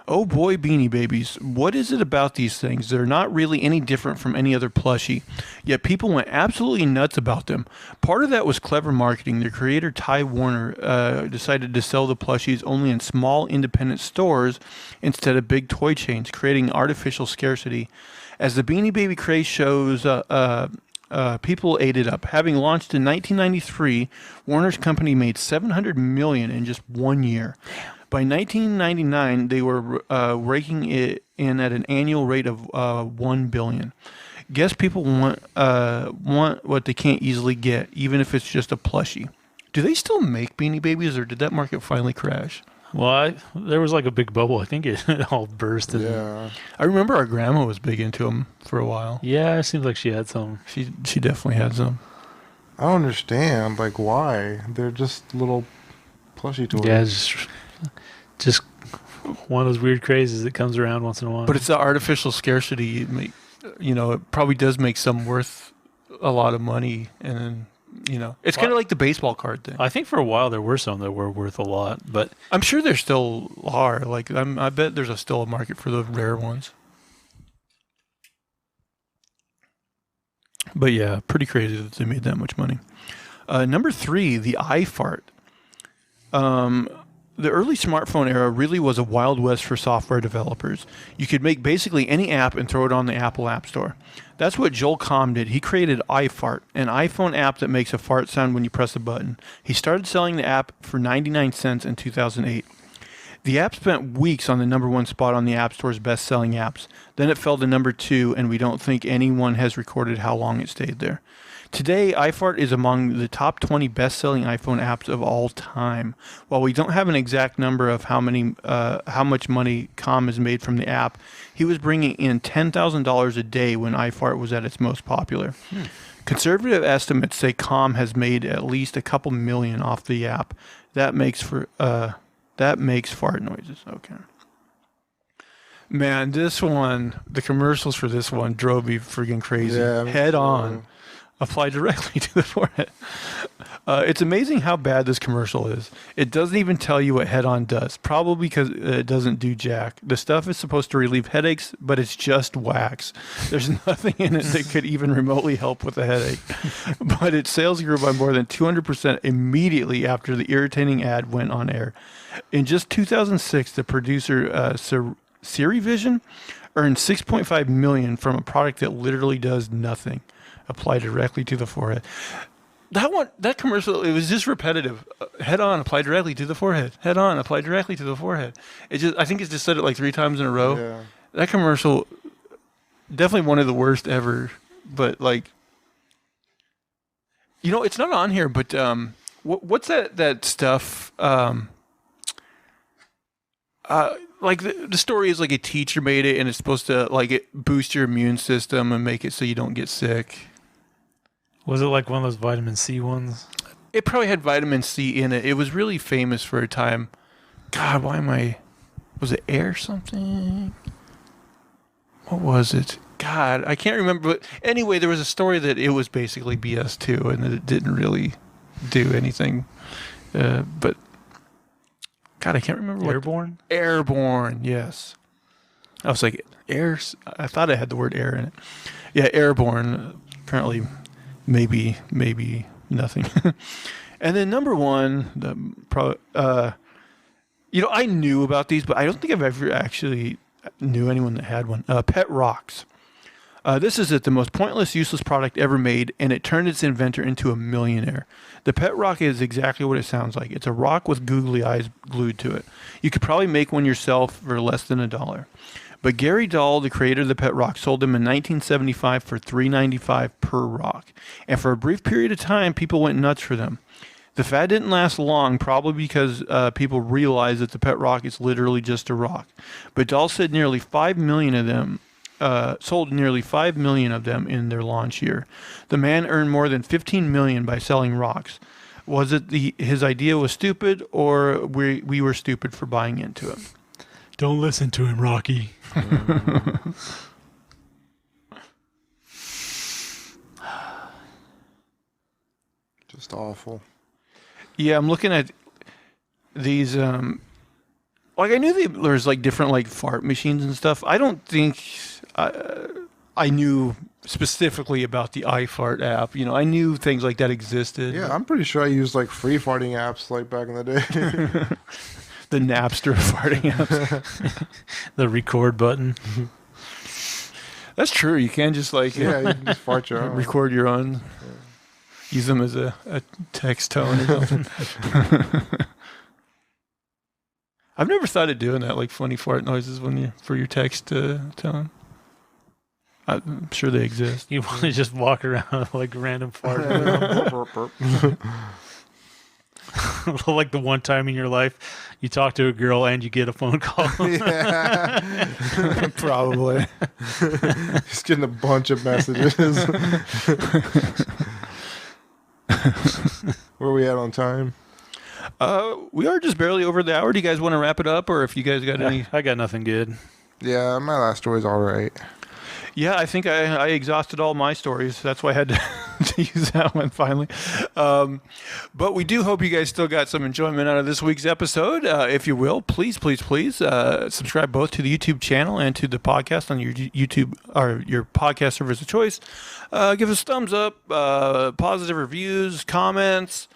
Oh boy, Beanie Babies. What is it about these things? They're not really any different from any other plushie, yet people went absolutely nuts about them. Part of that was clever marketing. Their creator, Ty Warner, decided to sell the plushies only in small independent stores instead of big toy chains, creating artificial scarcity. As the Beanie Baby craze shows, people ate it up. Having launched in 1993, Warner's company made $700 million in just 1 year. By 1999, they were raking it in at an annual rate of $1 billion. Guess people want what they can't easily get, even if it's just a plushie. Do they still make Beanie Babies, or did that market finally crash? Well, there was like a big bubble. I think it all burst. Yeah. I remember our grandma was big into them for a while. Yeah, it seems like she had some. She definitely had some. I don't understand, like, why. They're just little plushy toys. Yeah, just one of those weird crazes that comes around once in a while. But it's the artificial scarcity. It probably does make some worth a lot of money, and it's kind of like the baseball card thing. I think for a while there were some that were worth a lot, but I'm sure there still are. Like, I bet there's still a market for the rare ones. But yeah, pretty crazy that they made that much money. Number 3, the iFart. The early smartphone era really was a wild west for software developers. You could make basically any app and throw it on the Apple App Store. That's what Joel Comm did. He created iFart, an iPhone app that makes a fart sound when you press a button. He started selling the app for 99 cents in 2008. The app spent weeks on the number 1 spot on the App Store's best-selling apps. Then it fell to number 2, and we don't think anyone has recorded how long it stayed there. Today, iFart is among the top 20 best-selling iPhone apps of all time. While we don't have an exact number of how much money Comm has made from the app, he was bringing in $10,000 a day when iFart was at its most popular. Conservative estimates say Comm has made at least a couple million off the app. That makes fart noises. Okay. Man, this one, the commercials for this one drove me friggin' crazy. Yeah, Head on. Apply directly to the forehead. It's amazing how bad this commercial is. It doesn't even tell you what Head On does, probably because it doesn't do jack. The stuff is supposed to relieve headaches, but it's just wax. There's nothing in it that could even remotely help with a headache. But its sales grew by more than 200% immediately after the irritating ad went on air. In just 2006, the producer, Siri Vision, earned $6.5 million from a product that literally does nothing. Apply directly to the forehead. That commercial, it was just repetitive. Head on, apply directly to the forehead. Head on, apply directly to the forehead. I think it's just said it like 3 times in a row. Yeah. That commercial, definitely one of the worst ever. But like, it's not on here. But what's that stuff like the story is like a teacher made it, and it's supposed to like it boost your immune system and make it so you don't get sick. Was it like one of those vitamin C ones? It probably had vitamin C in it. It was really famous for a time. God, why am I? Was it air something? What was it? God, I can't remember. But anyway, there was a story that it was basically BS too, and that it didn't really do anything. But God, I can't remember. Airborne? Airborne, yes. I was like, air. I thought it had the word air in it. Yeah, airborne. Apparently, maybe nothing. And then number one, I knew about these, but I don't think I've ever actually knew anyone that had one. Pet rocks. This is the most pointless, useless product ever made, and it turned its inventor into a millionaire. The pet rock is exactly what it sounds like. It's a rock with googly eyes glued to it. You could probably make one yourself for less than $1. But Gary Dahl, the creator of the pet rock, sold them in 1975 for $3.95 per rock. And for a brief period of time, people went nuts for them. The fad didn't last long, probably because people realized that the pet rock is literally just a rock. But Dahl said nearly 5 million of them sold nearly 5 million of them in their launch year. The man earned more than 15 million by selling rocks. Was it his idea was stupid, or we were stupid for buying into it? Don't listen to him, Rocky. Just awful. Yeah, I'm looking at these. Like I knew there's like different like fart machines and stuff. I don't think I knew specifically about the iFart app. I knew things like that existed. Yeah, I'm pretty sure I used like free farting apps like back in the day. The Napster farting apps. The record button. That's true. You can just like Yeah, you can just fart your own. record your own. Yeah. Use them as a text tone or something. I've never thought of doing that, like funny fart noises for your text tone. I'm sure they exist. You want to just walk around like random fart. Like the one time in your life you talk to a girl and you get a phone call. Yeah. Probably. Just getting a bunch of messages. Where are we at on time? We are just barely over the hour. Do you guys want to wrap it up, or if you guys got any? I got nothing good. Yeah, my last story's all right. Yeah, I think I exhausted all my stories. That's why I had to use that one finally. But we do hope you guys still got some enjoyment out of this week's episode. If you will, please subscribe both to the YouTube channel and to the podcast on your YouTube or your podcast service of choice. Give us thumbs up, positive reviews, comments,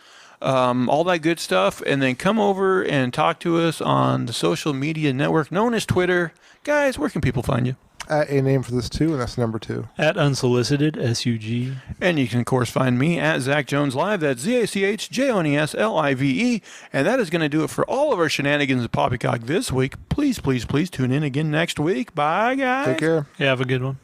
all that good stuff. And then come over and talk to us on the social media network known as Twitter. Guys, where can people find you? At a name for this too, and that's number 2. At unsolicited SUG. And you can, of course, find me at Zach Jones Live. That's ZachJonesLive. And that is going to do it for all of our shenanigans of Poppycock this week. Please tune in again next week. Bye, guys. Take care. Yeah, have a good one.